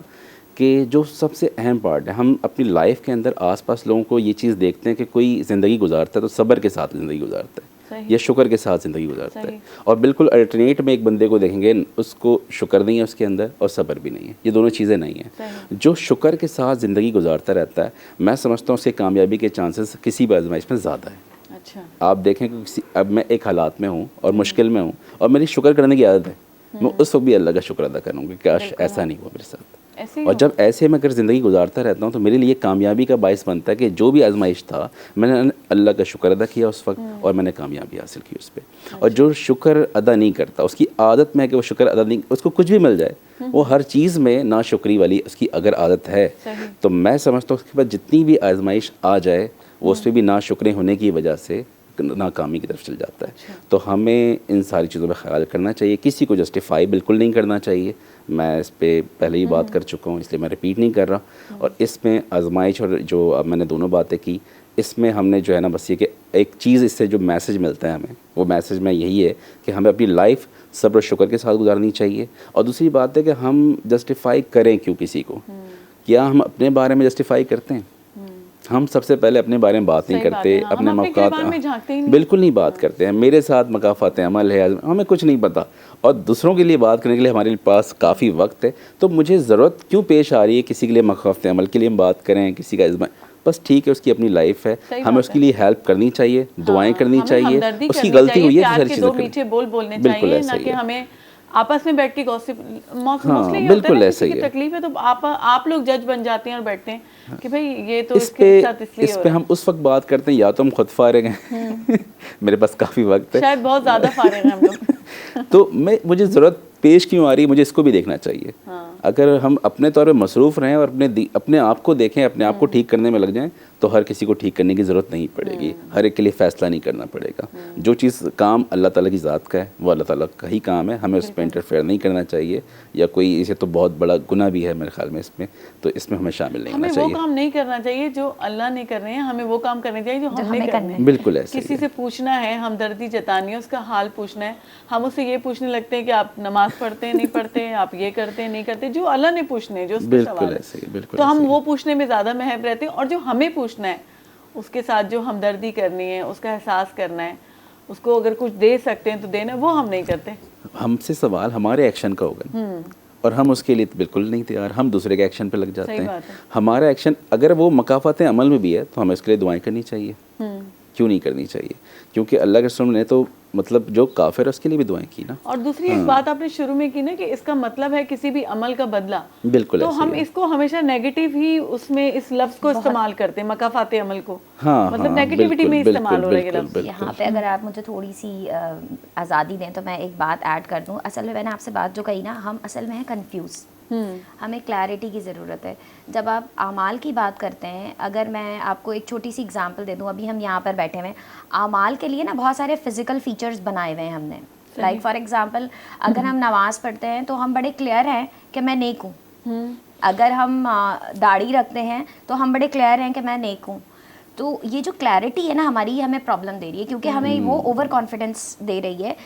کہ جو سب سے اہم پارٹ ہے, ہم اپنی لائف کے اندر آس پاس لوگوں کو یہ چیز دیکھتے ہیں کہ کوئی زندگی گزارتا ہے تو صبر کے ساتھ زندگی گزارتا ہے یا شکر کے ساتھ زندگی گزارتا ہے, اور بالکل الٹرنیٹ میں ایک بندے کو دیکھیں گے اس کو شکر نہیں ہے اس کے اندر اور صبر بھی نہیں ہے. یہ دونوں چیزیں نہیں ہیں. جو شکر کے ساتھ زندگی گزارتا رہتا ہے, میں سمجھتا ہوں اس کے کامیابی کے چانسز کسی بھی آزمائش میں زیادہ ہے. अच्छा, आप देखें कि अब मैं एक हालात में हूँ और मुश्किल में हूँ और मेरी शुक्र करने की आदत है, मैं उस वक्त भी अल्लाह का शुक्र अदा करूँगी, काश ऐसा नहीं हुआ मेरे साथ। और जब ऐसे मैं अगर ज़िंदगी गुजारता रहता हूँ तो मेरे लिए कामयाबी का बायस बनता है कि जो भी आजमाइश था मैंने अल्लाह का शुक्र अदा किया उस वक्त और मैंने कामयाबी हासिल की उस पर। और जो शुक्र अदा नहीं करता उसकी आदत में है कि वो शुक्र अदा नहीं, उसको कुछ भी मिल जाए वो हर चीज़ में नाशुक्री वाली उसकी अगर आदत है तो मैं समझता हूँ उसके बाद जितनी भी आजमाइश आ जाए वो उस पर भी नाशुक्रे होने की वजह से नाकामी की तरफ चल जाता है। तो हमें इन सारी चीज़ों पर ख्याल करना चाहिए, किसी को जस्टिफाई बिल्कुल नहीं करना चाहिए। मैं इस पर पहले ही बात कर चुका हूँ इसलिए मैं रिपीट नहीं कर रहा। और इसमें आजमाइश और जो अब मैंने दोनों बातें की, इसमें हमने जो है ना बस ये कि एक चीज़ इससे जो मैसेज मिलता है हमें, वो मैसेज में यही है कि हमें अपनी लाइफ सब्र शुक्र के साथ गुजारनी चाहिए। और दूसरी बात है कि हम जस्टिफाई करें क्यों किसी को, क्या हम अपने बारे में जस्टिफाई करते हैं? हम सबसे पहले अपने बारे में बात नहीं करते, अपने मौक़ात बिल्कुल नहीं बात करते हैं। मेरे साथ मकाफ़ात अमल है, हमें कुछ नहीं पता और दूसरों के लिए बात करने के लिए हमारे पास काफ़ी वक्त है, तो मुझे ज़रूरत क्यों पेश आ रही है किसी के लिए मकाफ़ात अमल के लिए हम बात करें, किसी का इज़्मा, बस ठीक है उसकी अपनी लाइफ है, हमें उसके लिए हेल्प करनी चाहिए, दुआएं करनी चाहिए, उसकी गलती हुई है तो सारी चीज़ें मीठे बोल बोलने चाहिए, ना कि हमें आपस में बैठ के गॉसिप। मोस्टली बिल्कुल ऐसा ही है। तकलीफ है तो आप लोग जज बन जाते हैं और बैठते हैं कि भाई ये तो इस पे हम उस वक्त बात करते हैं या तो हम खुद फारिग हैं मेरे पास काफ़ी वक्त है, शायद बहुत ज़्यादा फारिग हैं हम लोग तो मुझे ज़रूरत पेश क्यों आ रही है, मुझे इसको भी देखना चाहिए। अगर हम अपने तौर पे मसरूफ़ रहें और अपने आप को देखें, अपने आप को ठीक करने में लग जाएं तो हर किसी को ठीक करने की ज़रूरत नहीं पड़ेगी, हर एक के लिए फ़ैसला नहीं करना पड़ेगा। जो चीज़ काम अल्लाह ताला की ज़ात का है वो अल्लाह ताला का ही काम है, हमें उस पर इंटरफेयर नहीं करना चाहिए। या कोई इसे तो बहुत बड़ा गुनाह भी है मेरे ख्याल में इसमें, तो इसमें हमें शामिल नहीं होना चाहिए। हमें वो काम नहीं करना चाहिए जो अल्लाह ने करने हैं, हमें वो काम करने चाहिए जो हमने करने हैं। बिल्कुल ऐसे किसी से पूछना है, हमदर्दी जतानी है, उसका हाल पूछना है, हम उससे ये पूछने लगते हैं कि आप नमाज पढ़ते हैं नहीं पढ़ते, आप ये करते हैं नहीं करते, जो अल्लाह ने पूछने हैं, जो उसका सवाल है, तो हम वो पूछने में ज़्यादा महब रहते हैं। और जो हमें पूछना है उसके साथ जो हमदर्दी करनी है, उसका एहसास करना है, उसको अगर कुछ दे सकते हैं तो देना, वो हम नहीं करते। हमसे सवाल हमारे एक्शन का होगा और हम उसके लिए बिल्कुल नहीं तैयार, हम दूसरे के एक्शन पे लग जाते हैं। हमारा एक्शन अगर वो मकाफ़ात अमल में भी है तो हमें उसके लिए दुआएं करनी चाहिए। क्यों नहीं करनी चाहिए? क्योंकि अल्लाह के रसूल ने तो मतलब जो काफिर है उसके लिए भी दुआएं की ना। और दूसरी एक बात आपने शुरू में की ना कि इसका मतलब है किसी भी अमल का बदला, बिल्कुल तो हम इसको हमेशा नेगेटिव ही उसमें इस लफ्ज को इस्तेमाल करते हैं, मकाफात अमल को। मतलब नेगेटिविटी में इस्तेमाल हो रहा है लफ्ज। यहाँ पे अगर आप मुझे थोड़ी सी आज़ादी दें तो मैं एक बात ऐड कर दूँ। असल में मैंने आपसे बात जो कही ना, हम असल में है कंफ्यूज, हमें क्लैरिटी की ज़रूरत है। जब आप आमाल की बात करते हैं, अगर मैं आपको एक छोटी सी एग्जांपल दे दूं, अभी हम यहाँ पर बैठे हुए हैं, आमाल के लिए ना बहुत सारे फिजिकल फीचर्स बनाए हुए हैं हमने। लाइक फॉर एग्जांपल अगर हम नमाज़ पढ़ते हैं तो हम बड़े क्लियर हैं कि मैं नेक हूँ। अगर हम दाढ़ी रखते हैं तो हम बड़े क्लियर हैं कि मैं नेक हूँ। तो ये जो क्लैरिटी है ना हमारी, हमें प्रॉब्लम दे रही है क्योंकि हमें वो ओवर कॉन्फिडेंस दे रही है।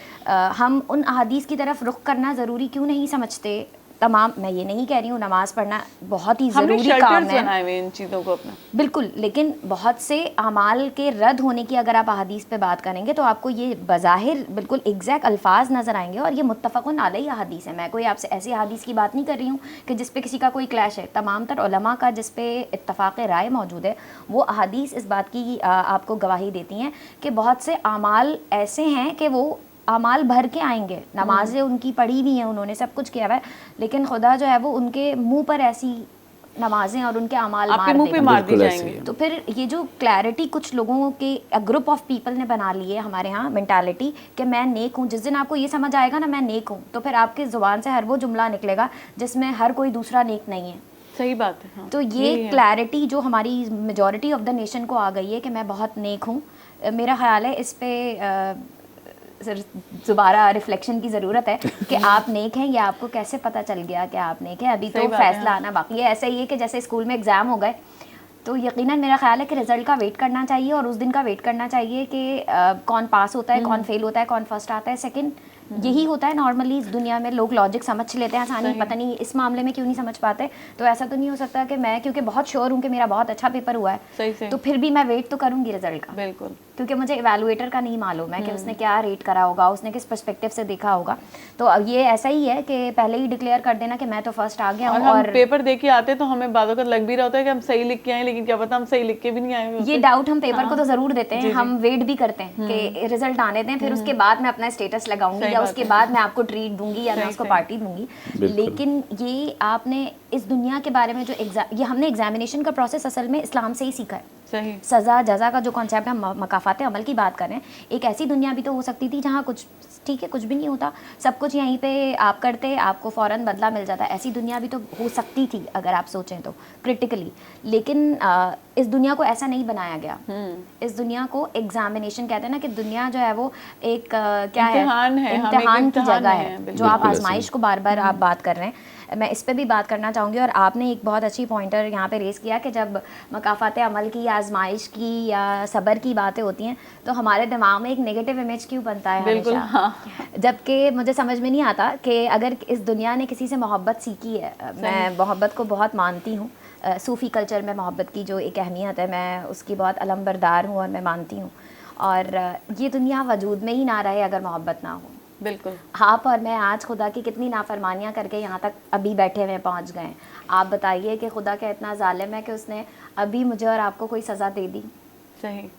हम उन अहादीस की तरफ रुख करना ज़रूरी क्यों नहीं समझते? तमाम, मैं ये नहीं कह रही हूँ नमाज़ पढ़ना बहुत ही ज़रूरी काम है इन चीज़ों को अपना, बिल्कुल, लेकिन बहुत से अमाल के रद्द होने की अगर आप अहादीस पे बात करेंगे तो आपको ये बज़ाहिर बिल्कुल एग्जैक्ट अल्फाज नज़र आएंगे और ये मुत्तफ़क़ुन अलैहि अहादीस है। मैं कोई आपसे ऐसी अहादीस की बात नहीं कर रही हूँ कि जिस पे किसी का कोई क्लैश है। तमाम तर उलमा का जिस पे इत्तफ़ाक़ राय मौजूद है, वो अहादीस इस बात की आपको गवाही देती हैं कि बहुत से अमाल ऐसे हैं कि वो अमाल भर के आएंगे, नमाज़ें उनकी पढ़ी भी हैं, उन्होंने सब कुछ किया हुआ है, लेकिन खुदा जो है वो उनके मुंह पर ऐसी नमाजें और उनके अमाल मार दी जाएंगे। तो फिर ये जो क्लैरिटी कुछ लोगों के ग्रुप ऑफ पीपल ने बना ली है हमारे यहाँ, मेंटालिटी कि मैं नेक हूँ, जिस दिन आपको ये समझ आएगा ना मैं नेक हूँ, तो फिर आपकी ज़ुबान से हर वो जुमला निकलेगा जिसमें हर कोई दूसरा नेक नहीं है। सही बात है। हाँ, तो ये क्लैरिटी जो हमारी मेजॉरिटी ऑफ द नेशन को आ गई है कि मैं बहुत नेक हूँ, मेरा ख्याल है इस पे दोबारा रिफ्लेक्शन की ज़रूरत है कि आप नेक हैं या आपको कैसे पता चल गया कि आप नेक हैं। अभी तो फैसला आना बाकी है। ऐसा ही है कि जैसे स्कूल में एग्ज़ाम हो गए तो यकीनन मेरा ख्याल है कि रिज़ल्ट का वेट करना चाहिए और उस दिन का वेट करना चाहिए कि कौन पास होता है, कौन फेल होता है, कौन फर्स्ट आता है, सेकंड, यही होता है नॉर्मली इस दुनिया में, लोग लॉजिक समझ लेते हैं आसानी, पता नहीं इस मामले में क्यों नहीं समझ पाते। तो ऐसा तो नहीं हो सकता कि मैं क्योंकि बहुत श्योर हूँ कि मेरा बहुत अच्छा पेपर हुआ है तो फिर भी मैं वेट तो करूँगी रिजल्ट का, बिल्कुल, क्योंकि मुझे इवैल्यूएटर का नहीं मालूम है कि उसने क्या रेट करा होगा, उसने किस पर्सपेक्टिव से देखा होगा। तो अब ये ऐसा ही है कि पहले ही डिक्लेयर कर देना कि मैं तो फर्स्ट आ गया हूँ। और पेपर दे के आते तो हमें बाद वक्त लग भी रहा होता है कि हम सही लिख के आए, लेकिन क्या पता हम सही लिख के भी नहीं आए होते। ये डाउट हम पेपर को तो जरूर देते हैं, हम वेट भी करते हैं कि रिजल्ट आने दें, फिर उसके बाद मैं अपना स्टेटस लगाऊंगी या उसके बाद मैं आपको ट्रीट दूंगी या मैं उसको पार्टी दूंगी। लेकिन ये आपने इस दुनिया के बारे में जो ये हमने एग्जामिनेशन का प्रोसेस असल में इस्लाम से ही सीखा है। सही। सज़ा जज़ा का जो कॉन्सेप्ट हम मकाफात अमल की बात कर रहे हैं, एक ऐसी दुनिया भी तो हो सकती थी जहाँ कुछ ठीक है कुछ भी नहीं होता, सब कुछ यहीं पे आप करते आपको फ़ौरन बदला मिल जाता। ऐसी दुनिया भी तो हो सकती थी अगर आप सोचें तो क्रिटिकली। लेकिन इस दुनिया को ऐसा नहीं बनाया गया। इस दुनिया को एग्जामिनेशन कहते हैं ना कि दुनिया जो है वो एक क्या है, इम्तिहान की जगह है, जो आप आजमाइश को बार बार आप बात कर रहे हैं। मैं इस पे भी बात करना चाहूँगी। और आपने एक बहुत अच्छी पॉइंटर यहाँ पे रेस किया कि जब मकाफात अमल की या आजमाइश की या सब्र की बातें होती हैं तो हमारे दिमाग में एक नेगेटिव इमेज क्यों बनता है हमेशा। हाँ। जबकि मुझे समझ में नहीं आता कि अगर इस दुनिया ने किसी से मोहब्बत सीखी है, मैं मोहब्बत को बहुत मानती हूँ, सूफ़ी कल्चर में मोहब्बत की जो एक अहमियत है मैं उसकी बहुत अलमबरदार हूँ और मैं मानती हूँ। और ये दुनिया वजूद में ही ना रहे अगर मोहब्बत ना हो। बिल्कुल। आप और मैं आज खुदा की कितनी नाफरमानियाँ करके यहाँ तक अभी बैठे हुए पहुँच गए। आप बताइए कि खुदा का इतना जालिम है कि उसने अभी मुझे और आपको कोई सज़ा दे दी। सही।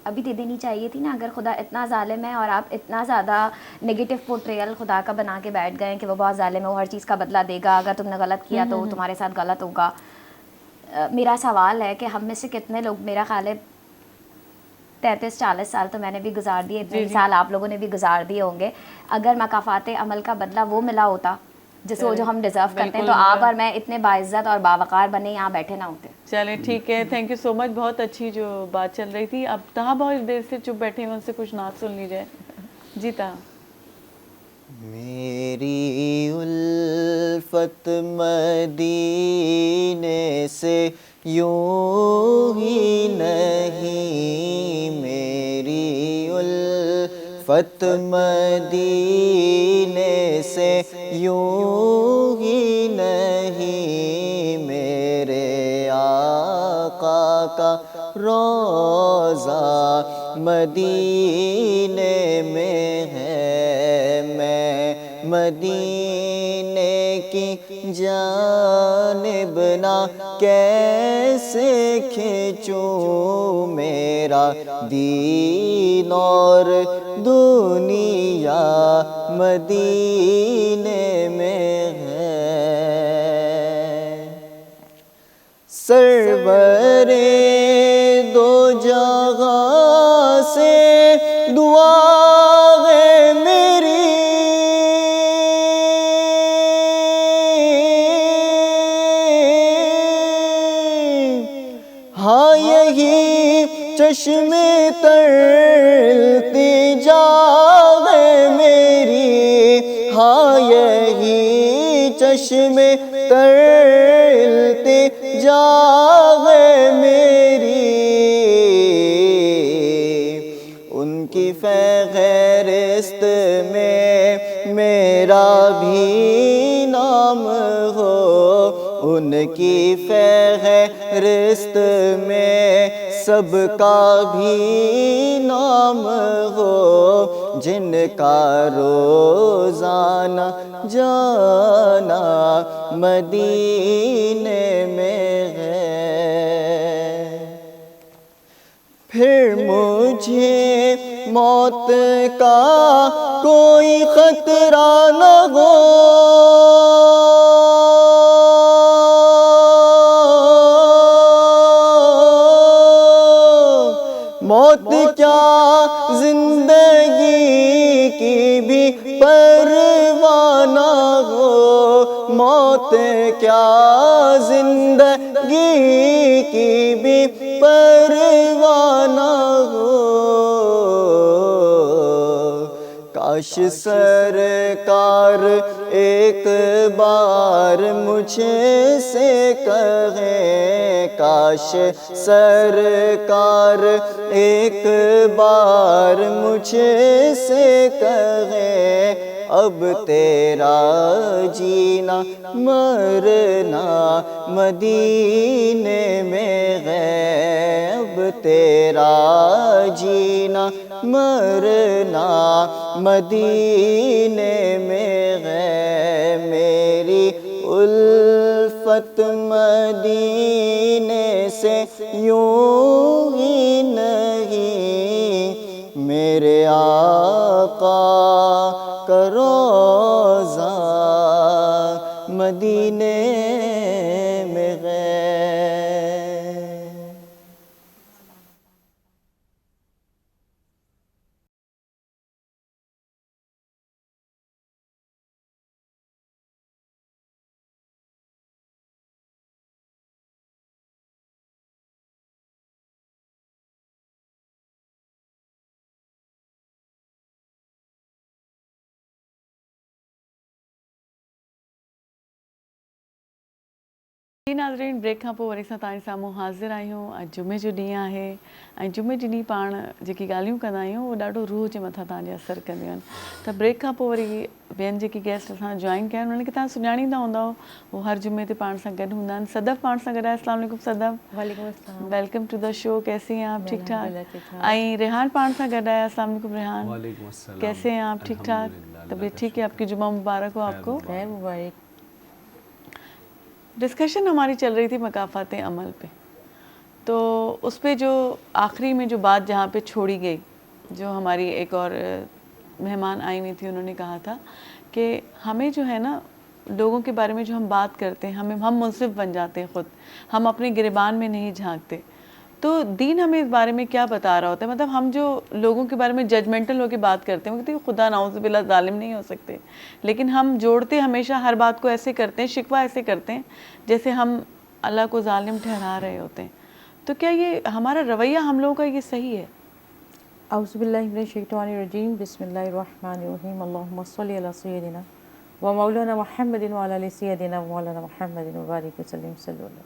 अभी दे देनी चाहिए थी ना। अगर खुदा इतना जालिम है और आप इतना ज़्यादा नेगेटिव पोर्ट्रेयल खुदा का बना के बैठ गए कि वो बहुत जालिम है, वो हर चीज़ का बदला देगा, अगर तुमने गलत किया तो तुम्हारे साथ गलत होगा। मेरा सवाल है कि हम में से कितने लोग, मेरा ख्याल है 33-40 साल तो मैंने भी गुजार दिए, इतने साल आप लोगों ने भी गुजार दिए होंगे। अगर मकाफात अमल का बदला वो मिला होता जिसको जो हम डिज़र्व करते हैं तो आप और मैं इतने बाइज़्ज़त और बावकार बने यहाँ बैठे ना होते। चले ठीक है, थैंक यू सो मच। बहुत अच्छी जो बात चल रही थी। अब तहा बहुत देर से चुप बैठे हैं, उनसे कुछ नात सुन लीजिए। जी तहा। मेरी उल्फत मदीने से यूं ही नहीं, मेरी उल्फत मदीने से यूं ही नहीं, मेरे आका का रोज़ा मदीने में है, मैं मदीने की जानिब ना कैसे खींचूं, मेरा दीन और दुनिया मदीने में है। सरवरे दो जहां से दुआ है मेरी, हाँ यही चश्मे तर इल्तिजा है मेरी, हाँ यही चश्मे तर इल्तिजा है मेरी, उनकी फ़हरिस्त में मेरा भी नाम हो, उनकी फ़हरिस्त में सबका भी नाम हो, जिनका रोज़ाना जाना मदीने में है। फिर मुझे मौत का कोई खतरा न हो, मौत क्या जिंदगी की भी परवाह न हो, मौत क्या जिंदगी की भी परवाह न हो, کاش سرکار ایک بار مجھ سے کہیں، کاش سرکار ایک بار مجھ سے کہیں، اب تیرا جینا مرنا مدینے میں ہے، اب تیرا جینا مرنا مدینے میں ہے، میری الفت مدینے سے یوں ہی نہیں، میرے آقا کا روضہ مدینے میں ہے۔ नाज़रीन, ब्रेक खां पोइ वरी सां तव्हांजे साम्हूं हाज़िर आहियूं। अॼु जुमे जो ॾींहुं आहे ऐं जुमे जे ॾींहुं पाण जेकी ॻाल्हियूं कंदा आहियूं उहो ॾाढो रूह जे मथां तव्हांजे असरु कंदियूं आहिनि। त ब्रेक खां पोइ वरी ॿियनि जेकी गेस्ट असां जॉइन कया आहिनि उन्हनि खे तव्हां सुञाणींदा हूंदव, उहो हर जुमे ते पाण सां गॾु हूंदा आहिनि। सदफ़ पाण सां गॾु आहे। अस्सलाम वालेकुम सदफ़। वालेकुम अस्सलाम। Welcome to the show. कैसी हैं आप? ठीक ठाक। ऐं रेहान पाण सां गॾु आहे। अस्सलाम वालेकुम रेहान। वालेकुम अस्सलाम। कैसे हैं आप? ठीक ठाक। तबीयत ठीक है आपकी? जुमा मुबारक हो आपको। मुबारक। डिस्कशन हमारी चल रही थी मकाफ़ात अमल पे, तो उस पे जो आखिरी में जो बात जहाँ पे छोड़ी गई, जो हमारी एक और मेहमान आई हुई थी, उन्होंने कहा था कि हमें जो है ना लोगों के बारे में जो हम बात करते हैं, हम मुनसिफ बन जाते हैं ख़ुद, हम अपने गिरबान में नहीं झांकते। तो दीन हमें इस बारे में क्या बता रहा होता है? मतलब हम जो लोगों के बारे में जजमेंटल होकर बात करते हैं, वो कहते हैं खुदा नाउज़ुबिल्लाह ज़ालिम नहीं हो सकते, लेकिन हम जोड़ते हमेशा हर बात को ऐसे करते हैं, शिकवा ऐसे करते हैं जैसे हम अल्लाह को ज़ालिम ठहरा रहे होते हैं। तो क्या ये हमारा रवैया हम लोगों का ये सही है? औज़ुबिल्लाहि मिनश्शैतानिर्रजीम, बिस्मिल्लाहिर्रहमानिर्रहीम, अल्लाहुम्मा सल्लि अला सय्यदिना व मौलाना मुहम्मदिन व अला आलि सय्यदिना व मौलाना मुहम्मदिन व बारिक वसल्लिम सल्लल्लाहु।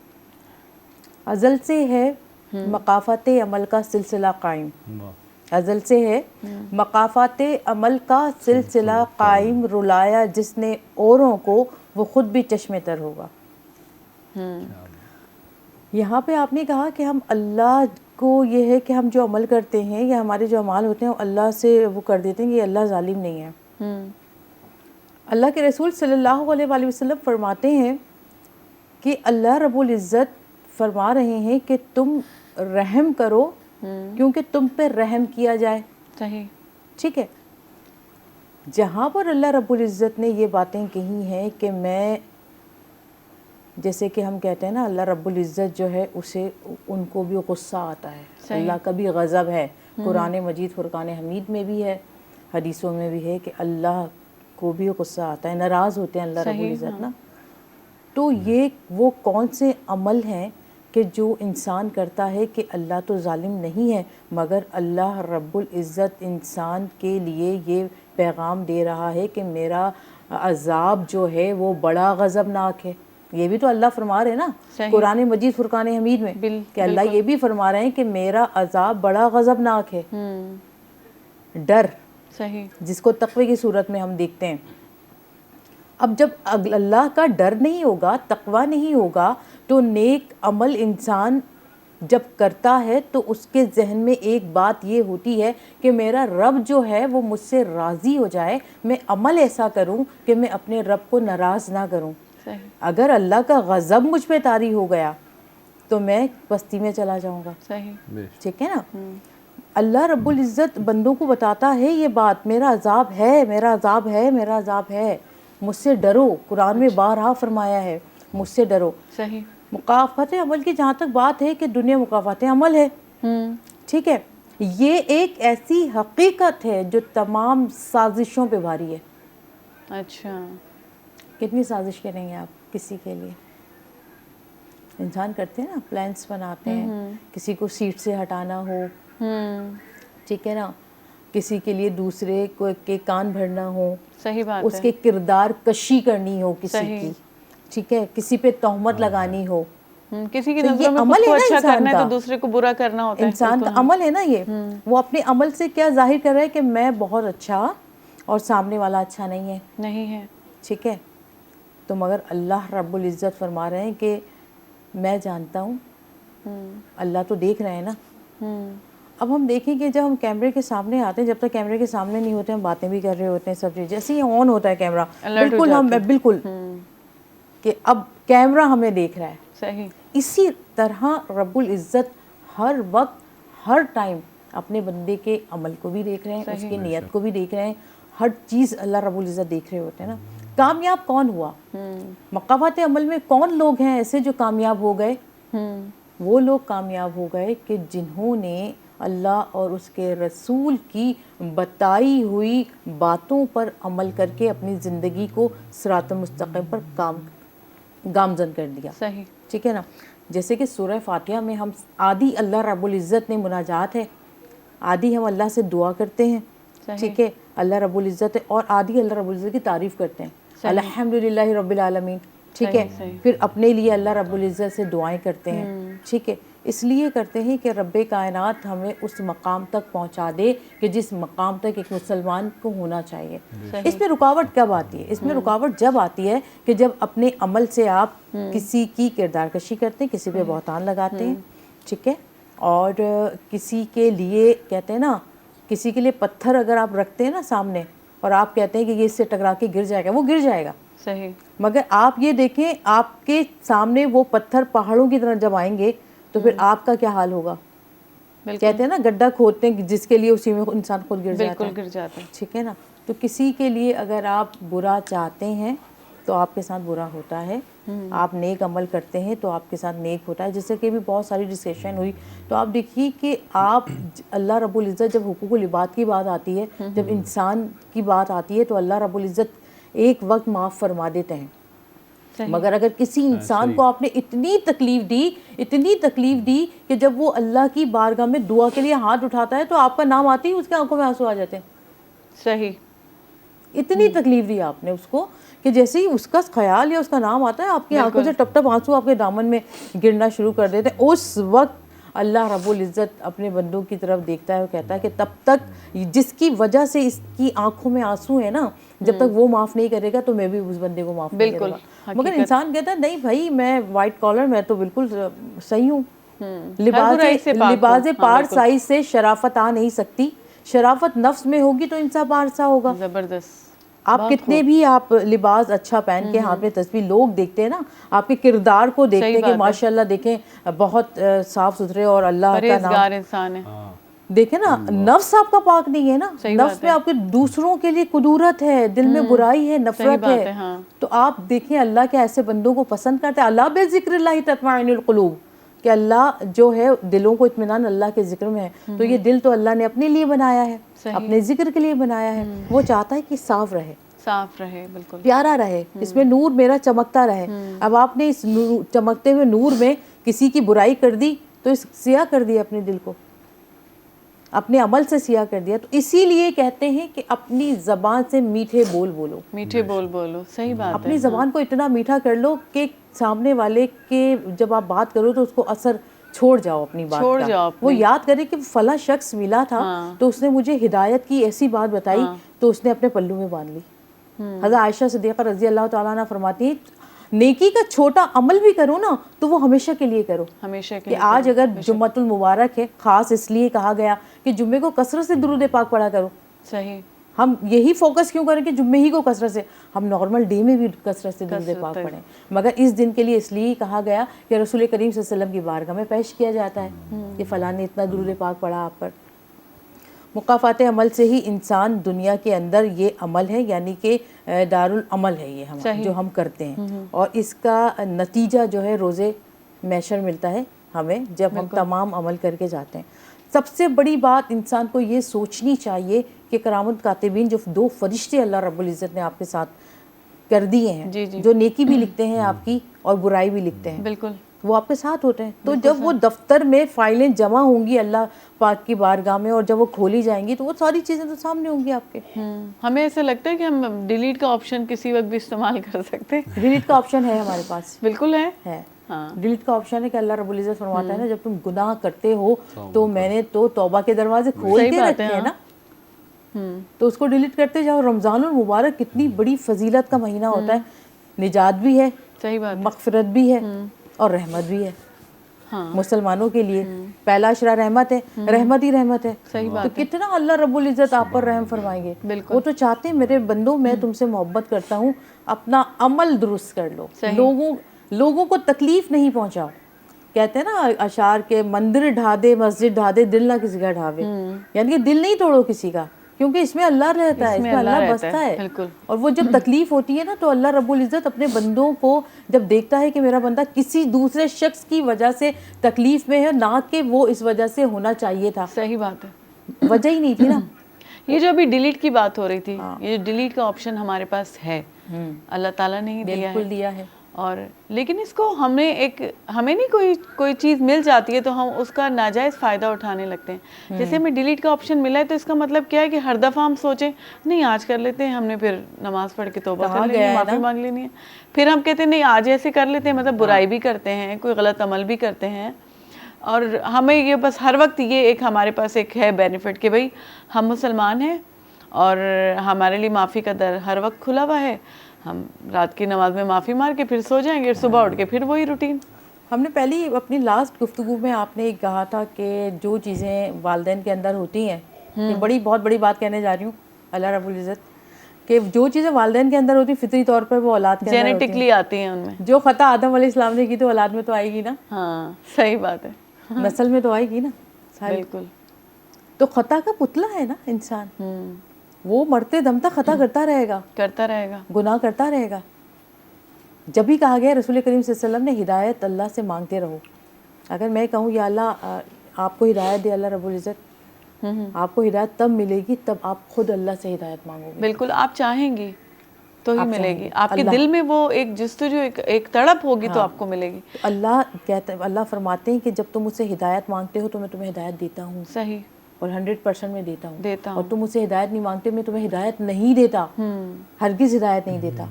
अज़ल से है मकाफ़ात अमल का सिलसिला कायम, अज़ल से है मकाफ़ात अमल का सिलसिला कायम, रुलाया जिसने औरों को वो ख़ुद भी चश्मे तर होगा। यहाँ पे आपने कहा कि हम अल्लाह को ये है कि हम जो अमल करते हैं या हमारे जो अमाल होते हैं अल्लाह से वो कर देते हैं कि अल्लाह ज़ालिम नहीं है। अल्लाह के रसूल सल्लल्लाहु अलैहि वसल्लम फरमाते हैं कि अल्लाह रब्बुल इज़्ज़त फरमा रहे हैं कि तुम रहम करो क्योंकि तुम पे रहम किया जाए। सही, ठीक है। जहाँ पर अल्लाह रब्बुल इज़्ज़त ने ये बातें कही हैं कि मैं, जैसे कि हम कहते हैं ना अल्लाह रब्बुल इज़्ज़त जो है उसे उनको भी गुस्सा आता है, अल्लाह का भी गज़ब है। कुरान मजीद फुरकान हमीद में भी है, हदीसों में भी है कि अल्लाह को भी गुस्सा आता है, नाराज़ होते हैं अल्लाह रब्बुल इज़्ज़त ना। तो ये वो कौन से अमल हैं कि जो इंसान करता है कि अल्लाह तो ज़ालिम नहीं है, मगर अल्लाह रब्बुल इज़्ज़त इंसान के लिए ये पैगाम दे रहा है कि मेरा अज़ाब जो है वो बड़ा गज़बनाक है। ये भी तो अल्लाह फरमा रहे हैं ना कुरान मजीद फुरकान हमीद में कि अल्लाह ये भी फरमा रहे हैं कि मेरा अज़ाब बड़ा गज़बनाक है। डर, सही, जिसको तक़वे की सूरत में हम देखते हैं। अब जब अल्लाह का डर नहीं होगा, तक़वा नहीं होगा, तो नेक अमल इंसान जब करता है तो उसके जहन में एक बात ये होती है कि मेरा रब जो है वो मुझसे राज़ी हो जाए, मैं अमल ऐसा करूं कि मैं अपने रब को नाराज़ ना करूं। अगर अल्लाह का गज़ब मुझ पे तारी हो गया तो मैं बस्ती में चला जाऊंगा। सही, ठीक है ना। अल्लाह रब्बुल इज़्ज़त बंदों को बताता है ये बात, मेरा अज़ाब है, मेरा अज़ाब है, मेरा अज़ाब है, मुझसे डरो। कुरान में बारहा फरमाया है मुझसे डरो। सही। मुकाफ़ात अमल की जहाँ तक बात है कि दुनिया मुकाफ़ात अमल है, ठीक है, ये एक ऐसी हकीकत है जो तमाम साजिशों पे भारी है। अच्छा, कितनी साजिश करेंगे आप किसी के लिए? इंसान करते हैं ना, प्लान्स बनाते हैं, किसी को सीट से हटाना हो, ठीक है ना, किसी के लिए दूसरे को के कान भरना हो, सही बात उसके किरदार कशी करनी हो किसी सही। की, ठीक है, किसी पे तोहमत लगानी हो, किसी की तो ये नजरों में अमल खुद को है ना अच्छा इंसान करना है का। तो दूसरे को बुरा करना होता है। इंसान का बिल्कुल, अमल है ना ये, वो अपने अमल से क्या जाहिर कर रहा है कि मैं बहुत अच्छा और सामने वाला अच्छा नहीं है, नहीं है। ठीक है। तो मगर अल्लाह रब्बुल इज़्ज़त फरमा रहे हैं कि मैं जानता हूँ, अल्लाह तो देख रहे हैं ना। अब हम देखें कि जब हम कैमरे के सामने आते हैं, जब तक कैमरे के सामने नहीं होते हम बातें भी कर रहे होते हैं, सब चीज़ जैसे ही ऑन होता है कैमरा, बिल्कुल हम बिल्कुल कि अब कैमरा हमें देख रहा है। सही। इसी तरह रब्बुल इज़्ज़त हर वक्त हर टाइम अपने बंदे के अमल को भी देख रहे हैं, उसकी नीयत को भी देख रहे हैं, हर चीज़ अल्लाह रब्बुल इज़्ज़त देख रहे होते हैं ना। कामयाब कौन हुआ? मकाफात अमल में कौन लोग हैं ऐसे जो कामयाब हो गए? वो लोग कामयाब हो गए कि जिन्होंने अल्लाह और उसके रसूल की बताई हुई बातों पर अमल करके अपनी ज़िंदगी को सिरात मुस्तकीम पर गामज़न कर दिया। सही। ठीक है ना। जैसे कि सूरह फातिहा में हम आदि अल्लाह रब्बुल इज़्ज़त ने मुनाजात है, आदि हम अल्लाह से दुआ करते हैं, ठीक है, अल्लाह रब्बुल इज़्ज़त है, और आदि अल्लाह रब्बुल इज़्ज़त की तारीफ़ करते हैं, अल्हम्दुलिल्लाहि रब्बिल आलमीन, ठीक है। फिर अपने लिए अल्लाह रब्बुल इज़्ज़त से दुआएं करते हैं, ठीक है। इसलिए करते हैं कि रब्बे कायनात हमें उस मकाम तक पहुंचा दे कि जिस मकाम तक एक मुसलमान को होना चाहिए। इसमें रुकावट कब आती है? इसमें रुकावट जब आती है कि जब अपने अमल से आप किसी की किरदार कशी करते हैं, किसी पे बहतान लगाते हैं, ठीक है, और किसी के लिए कहते हैं ना, किसी के लिए पत्थर अगर आप रखते हैं ना सामने और आप कहते हैं कि ये इससे टकरा के गिर जाएगा, वो गिर जाएगा, सही। मगर आप ये देखें आपके सामने वो पत्थर पहाड़ों की तरह जब आएंगे तो फिर आपका क्या हाल होगा? कहते हैं ना गड्ढा खोदते हैं जिसके लिए उसी में इंसान खुद गिर जाता है, गिर जाता है, ठीक है ना। तो किसी के लिए अगर आप बुरा चाहते हैं तो आपके साथ बुरा होता है, आप नेक अमल करते हैं तो आपके साथ नेक होता है। जैसे कि भी बहुत सारी डिस्कशन हुई, तो आप देखिए कि आप अल्लाह रब्बुल इज़्ज़त जब हुकूकुल इबाद की बात आती है, जब इंसान की बात आती है तो अल्लाह रब्बुल इज़्ज़त एक वक्त माफ़ फरमा देते हैं। मगर अगर किसी इंसान को आपने इतनी तकलीफ दी कि जब वो अल्लाह की बारगाह में दुआ के लिए हाथ उठाता है तो आपका नाम आते ही उसके आंखों में आंसू आ जाते हैं। सही। इतनी तकलीफ दी आपने उसको कि जैसे ही उसका ख्याल या उसका नाम आता है आपकी आंखों से टप टप आंसू आपके दामन में गिरना शुरू कर देते हैं। उस वक्त अल्लाह रब्बुल इज़्ज़त अपने बंदों की तरफ देखता है और कहता है कि तब तक जिसकी वजह से इसकी आंखों में आंसू है ना, जब तक वो माफ़ नहीं करेगा तो मैं भी उस बंदे को माफ़ नहीं करूँगा। मगर इंसान कहता है नहीं भाई, मैं वाइट कॉलर, मैं तो बिल्कुल सही हूँ, लिबाज पार साइज से शराफत आ नहीं सकती, शराफत नफ्स में होगी तो इंसान पारसा होगा। जबरदस्त। आप कितने भी आप लिबास अच्छा पहन के हाथ में तस्वीर, लोग देखते हैं ना आपके किरदार को, देखते हैं कि माशाल्लाह देखें बहुत साफ सुथरे और अल्लाह का नाम इंसान है, देखें ना, नफ्स आपका पाक नहीं है ना, नफ्स में आपके दूसरों के लिए कुदूरत है, दिल में बुराई है, नफरत है। तो आप देखें अल्लाह के ऐसे बंदों को पसंद करते हैं। अल्लाह बेज़िक्रिल्लाहि तत्मइनुल कुलूब, कि अल्लाह जो है दिलों को इत्मीनान अल्लाह के जिक्र में है। तो ये दिल तो अल्लाह ने अपने लिए बनाया है, अपने जिक्र के लिए बनाया है। वो चाहता है कि साफ रहे, बिल्कुल प्यारा रहे, इसमें नूर मेरा चमकता रहे। अब आपने इस चमकते हुए नूर में किसी की बुराई कर दी तो इस सिया कर दिया, अपने दिल को अपने अमल से सिया कर दिया। तो इसीलिए कहते हैं कि अपनी ज़बान से मीठे बोल बोलो, सही बात है। अपनी ज़बान को इतना मीठा कर लो कि सामने वाले के जब आप बात करो तो उसको असर छोड़ जाओ अपनी बात का। वो याद करे कि फला शख्स मिला था तो उसने मुझे हिदायत की ऐसी बात बताई तो उसने अपने पल्लू में बांध ली। हज़रत आयशा सिद्दीक़ा रज़ी अल्लाह तआला अन्हा फरमाती है, नेकी का छोटा अमल भी करो ना तो वो हमेशा के लिए करो, हमेशा के लिए। आज अगर जुम्मतुल मुबारक है, ख़ास इसलिए कहा गया कि जुम्मे को कसरत से दुरूद पाक पढ़ा करो। सही। हम यही फोकस क्यों करें कि जुम्मे ही को कसरत से, हम नॉर्मल डे में भी कसरत से दुरूद पाक पढ़ें, मगर इस दिन के लिए इसलिए कहा गया कि रसूल करीम सल्लल्लाहु अलैहि वसल्लम की बारगाह में पेश किया जाता है कि फ़लाँ ने इतना दुरूद पाक पढ़ा आप पर। मुकाफ़ात अमल से ही इंसान दुनिया के अंदर ये अमल है, यानी कि दारुल अमल है ये हम जो हम करते हैं, और इसका नतीजा जो है रोज़े मैशर मिलता है हमें जब हम तमाम अमल करके जाते हैं। सबसे बड़ी बात इंसान को ये सोचनी चाहिए कि करामत कातिबीन जो दो फरिश्ते अल्लाह रब्बुल इज़्ज़त ने आपके साथ कर दिए हैं, जो नेकी भी लिखते हैं आपकी और बुराई भी लिखते हैं, बिल्कुल وہ آپ کے ساتھ ہوتے ہیں. تو جب وہ دفتر میں فائلیں جمع ہوں گی اللہ پاک کی بارگاہ میں اور جب وہ کھولی جائیں گی تو وہ ساری چیزیں تو سامنے ہوں گی آپ کے. ہمیں ایسا لگتا ہے کہ ہم ڈیلیٹ کا آپشن کسی وقت بھی استعمال کر سکتے ہیں. ڈیلیٹ کا آپشن ہے ہمارے پاس, بالکل ہے. ڈیلیٹ کا آپشن ہے کہ اللہ رب العزت فرماتا ہے نا جب تم گناہ کرتے ہو تو میں نے تو توبہ کے دروازے کھول کے رکھے ہیں نا, تو اس کو ڈیلیٹ کرتے جاؤ. رمضان المبارک کتنی بڑی فضیلت کا مہینہ ہوتا ہے, نجات بھی ہے, صحیح بات, مغفرت بھی ہے اور رحمت بھی ہے مسلمانوں کے لیے. پہلا عشرہ رحمت ہے, رحمت ہی رحمت ہے. تو کتنا اللہ رب العزت آپ پر رحم فرمائیں گے. وہ تو چاہتے ہیں میرے بندوں میں تم سے محبت کرتا ہوں, اپنا عمل درست کر لو, لوگوں کو تکلیف نہیں پہنچاؤ. کہتے ہیں نا اشعار کے, مندر ڈھا دے مسجد ڈھا دے دل نہ کسی کا ڈھاوے, یعنی کہ دل نہیں توڑو کسی کا, کیونکہ اس میں اللہ رہتا ہے, اس میں اللہ بستا ہے. اور وہ جب تکلیف ہوتی ہے نا تو اللہ رب العزت اپنے بندوں کو جب دیکھتا ہے کہ میرا بندہ کسی دوسرے شخص کی وجہ سے تکلیف میں ہے, نہ کہ وہ اس وجہ سے ہونا چاہیے تھا. صحیح بات ہے, وجہ ہی نہیں تھی نا. یہ جو ابھی ڈیلیٹ کی بات ہو رہی تھی, یہ ڈیلیٹ کا آپشن ہمارے پاس ہے, اللہ تعالیٰ نے ہی دیا ہے. اور لیکن اس کو ہمیں نہیں کوئی چیز مل جاتی ہے تو ہم اس کا ناجائز فائدہ اٹھانے لگتے ہیں. جیسے ہمیں ڈیلیٹ کا آپشن ملا ہے تو اس کا مطلب کیا ہے کہ ہر دفعہ ہم سوچیں نہیں آج کر لیتے ہیں, ہم نے پھر نماز پڑھ کے توبہ کر لینی ہے, معافی مانگ لینی ہے. پھر ہم کہتے ہیں نہیں آج ایسے کر لیتے ہیں, مطلب برائی بھی کرتے ہیں, کوئی غلط عمل بھی کرتے ہیں. اور ہمیں یہ بس ہر وقت یہ ایک ہمارے پاس ایک ہے بینیفٹ کہ بھائی ہم مسلمان ہیں اور ہمارے لیے معافی کا در ہر وقت کھلا ہوا ہے. ہم رات کی نماز میں معافی مار کے پھر سو جائیں گے, صبح اٹھ کے پھر وہی روٹین. ہم نے پہلی اپنی لاسٹ گفتگو میں آپ نے کہا تھا کہ جو چیزیں والدین کے اندر ہوتی ہیں, یہ بہت بڑی بات کہنے جا رہی ہوں, اللہ رب العزت کہ جو چیزیں والدین کے اندر ہوتی ہیں فطری طور پر وہ اولاد کے اندر جینیٹکلی آتی ہیں. ان میں جو خطا آدم علیہ السلام نے کی تو اولاد میں تو آئے گی نا. ہاں صحیح بات ہے, نسل میں تو آئے گی نا. بالکل. تو خطا کا پتلا ہے نا انسان, وہ مرتے دم تک خطا کرتا رہے گا, گناہ کرتا رہے گا. جب بھی کہا گیا رسول کریم صلی اللہ علیہ وسلم نے ہدایت اللہ سے مانگتے رہو. اگر میں کہوں یا اللہ آپ کو ہدایت دے اللہ رب العزت, آپ کو ہدایت تب ملے گی تب آپ خود اللہ سے ہدایت مانگو گے. بالکل, آپ چاہیں گی تو ہی ملے گی. آپ کے دل میں وہ ایک جستجو ایک تڑپ ہوگی تو آپ کو ملے گی. اللہ کہتے ہیں, اللہ فرماتے ہیں کہ جب تم مجھ سے ہدایت مانگتے ہو تو میں تمہیں ہدایت دیتا ہوں. صحیح, اور 100% میں دیتا ہوں. اور تم مجھ سے ہدایت نہیں مانگتے میں تمہیں ہدایت نہیں دیتا, ہرگز ہدایت نہیں دیتا.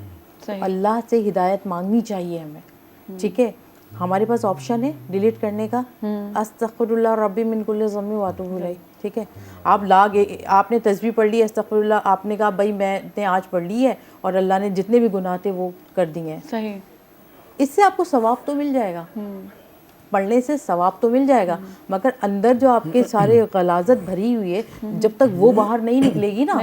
اللہ سے ہدایت مانگنی چاہیے ہمیں. ٹھیک ہے, ہمارے پاس آپشن ہے ڈیلیٹ کرنے کا, استغفر اللہ ربی من کل ذنب واتوب الیہ. ٹھیک ہے, آپ نے تسبیح پڑھ لی استغفر اللہ, آپ نے کہا بھائی میں نے آج پڑھ لی ہے اور اللہ نے جتنے بھی گناہ تھے وہ کر دیے ہیں. صحیح, اس سے آپ کو ثواب تو مل جائے گا, پڑھنے سے ثواب تو مل جائے گا, مگر اندر جو آپ کے سارے غلاظت بھری ہوئی ہے جب تک وہ باہر نہیں نکلے گی نا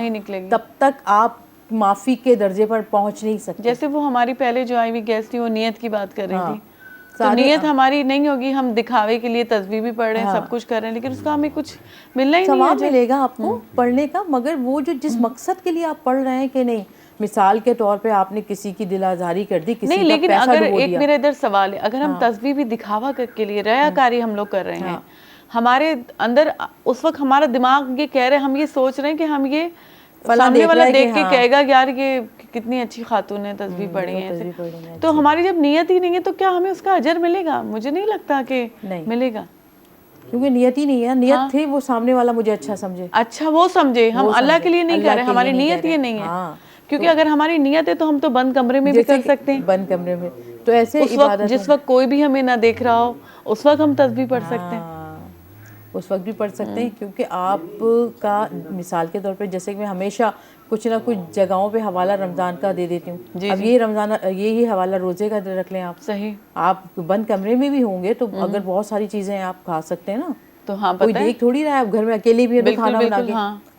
تب تک آپ معافی کے درجے پر پہنچ نہیں سکتے. جیسے وہ ہماری پہلے جو آئی ہوئی گیسٹ تھی وہ نیت کی بات کر رہی تھی, تو نیت ہماری نہیں ہوگی, ہم دکھاوے کے لیے تسبیح بھی پڑھ رہے ہیں, سب کچھ کر رہے ہیں, لیکن اس کا ہمیں کچھ ملنا ہی نہیں. ثواب ملے گا آپ کو پڑھنے کا, مگر وہ جو جس مقصد کے لیے آپ پڑھ رہے ہیں کہ نہیں, مثال کے طور پہ آپ نے کسی کی دل آزاری کر دی, کسی نہیں, لیکن اگر ایک میرا ادھر سوال ہے, اگر ہم تسبیح بھی دکھاوا کے لیے ریا کاری ہم لوگ کر رہے ہیں, ہمارے اندر اس وقت ہمارا دماغ یہ کہہ رہے ہیں, ہم یہ سوچ رہے ہیں کہ ہم یہ سامنے والا دیکھ کے کہے گا یار یہ کتنی اچھی خاتون ہے, تسبیح پڑھی ہے, تو ہماری جب نیت ہی نہیں ہے تو کیا ہمیں اس کا اجر ملے گا؟ مجھے نہیں لگتا کہ ملے گا, کیونکہ نیت ہی نہیں ہے. نیت تھی وہ سامنے والا مجھے اچھا سمجھے, اچھا وہ سمجھے, ہم اللہ کے لیے نہیں کر رہے, ہماری نیت یہ نہیں ہے. کیونکہ اگر ہماری نیت ہے تو ہم تو بند کمرے میں بھی کر سکتے ہیں, بند کمرے میں تو ایسے جس وقت کوئی بھی ہمیں نہ دیکھ رہا ہو اس وقت ہم تسبیح پڑھ سکتے ہیں, اس وقت بھی پڑھ سکتے ہیں. کیونکہ آپ کا مثال کے طور پہ جیسے کہ میں ہمیشہ کچھ نہ کچھ جگہوں پہ حوالہ رمضان کا دے دیتی ہوں. اب یہ رمضان یہی حوالہ روزے کا رکھ لیں آپ. صحیح, آپ بند کمرے میں بھی ہوں گے تو اگر بہت ساری چیزیں آپ کھا سکتے ہیں نا, تو ہاں کوئی دیکھ تھوڑی رہا ہے, آپ گھر میں اکیلے بھی کھانا بنا کے,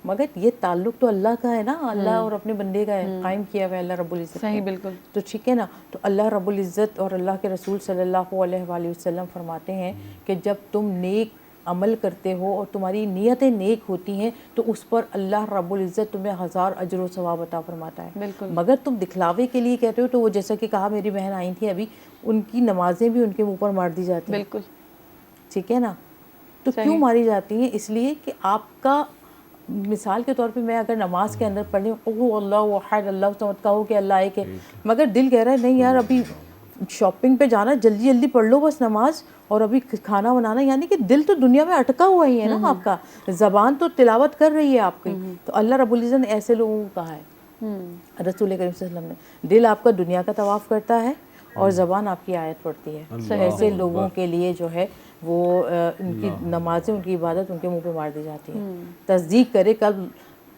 مگر یہ تعلق تو اللہ کا ہے نا, اللہ اور اپنے بندے کا ہے, قائم کیا ہوا ہے اللہ رب العزت. صحیح, بالکل. تو ٹھیک ہے نا, تو اللہ رب العزت اور اللہ کے رسول صلی اللہ علیہ وآلہ وسلم فرماتے ہیں کہ جب تم نیک عمل کرتے ہو اور تمہاری نیتیں نیک ہوتی ہیں تو اس پر اللہ رب العزت تمہیں 1000 اجر و ثواب عطا فرماتا ہے. بالکل. مگر تم دکھلاوے کے لیے کہتے ہو تو وہ جیسا کہ کہا میری بہن آئی تھی ابھی, ان کی نمازیں بھی ان کے منہ پر مار دی جاتی ہیں. بالکل, ٹھیک ہے نا, تو کیوں ماری جاتی ہیں؟ اس لیے کہ آپ کا مثال کے طور پہ میں اگر نماز کے اندر پڑھ لوں اللہ احد اللہ صمد کہو کہ اللہ ایک ہے, مگر دل کہہ رہا ہے نہیں یار ابھی शॉपिंग पे जाना, जल्दी जल्दी पढ़ लो बस नमाज, और अभी खाना बनाना, यानी कि दिल तो दुनिया में अटका हुआ ही है ना आपका, ज़बान तो तिलावत कर रही है आपकी। तो अल्लाह रब्बुल इज़्ज़त ने ऐसे लोगों को कहा है, रसूल करीम सल्लल्लाहु अलैहि वसल्लम ने, दिल आपका दुनिया का तवाफ़ करता है और ज़बान आपकी आयत पढ़ती है। ऐसे लोगों के लिए जो है वो उनकी नमाज़ें, उनकी इबादत उनके मुंह पे मार दी जाती है। तस्दीक करे, कब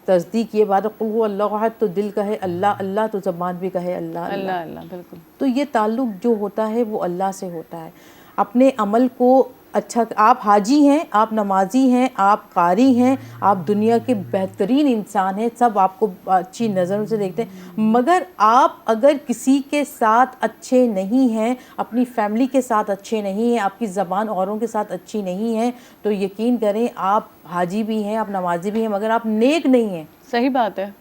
तस्दीक ये बात कुल हु अल्लाहु अहद, तो दिल कहे अल्लाह अल्लाह, तो ज़बान भी कहे अल्लाह अल्लाह अल्लाह। बिल्कुल। तो ये ताल्लुक़ जो होता है वो अल्लाह से होता है। अपने अमल को अच्छा, आप हाजी हैं, आप नमाजी हैं, आप कारी हैं, आप दुनिया के बेहतरीन इंसान हैं, सब आपको अच्छी नज़रों से देखते हैं, मगर आप अगर किसी के साथ अच्छे नहीं हैं, अपनी फैमिली के साथ अच्छे नहीं हैं, आपकी ज़बान औरों के साथ अच्छी नहीं है, तो यकीन करें आप हाजी भी हैं, आप नमाजी भी हैं, मगर आप नेक नहीं हैं। सही बात है,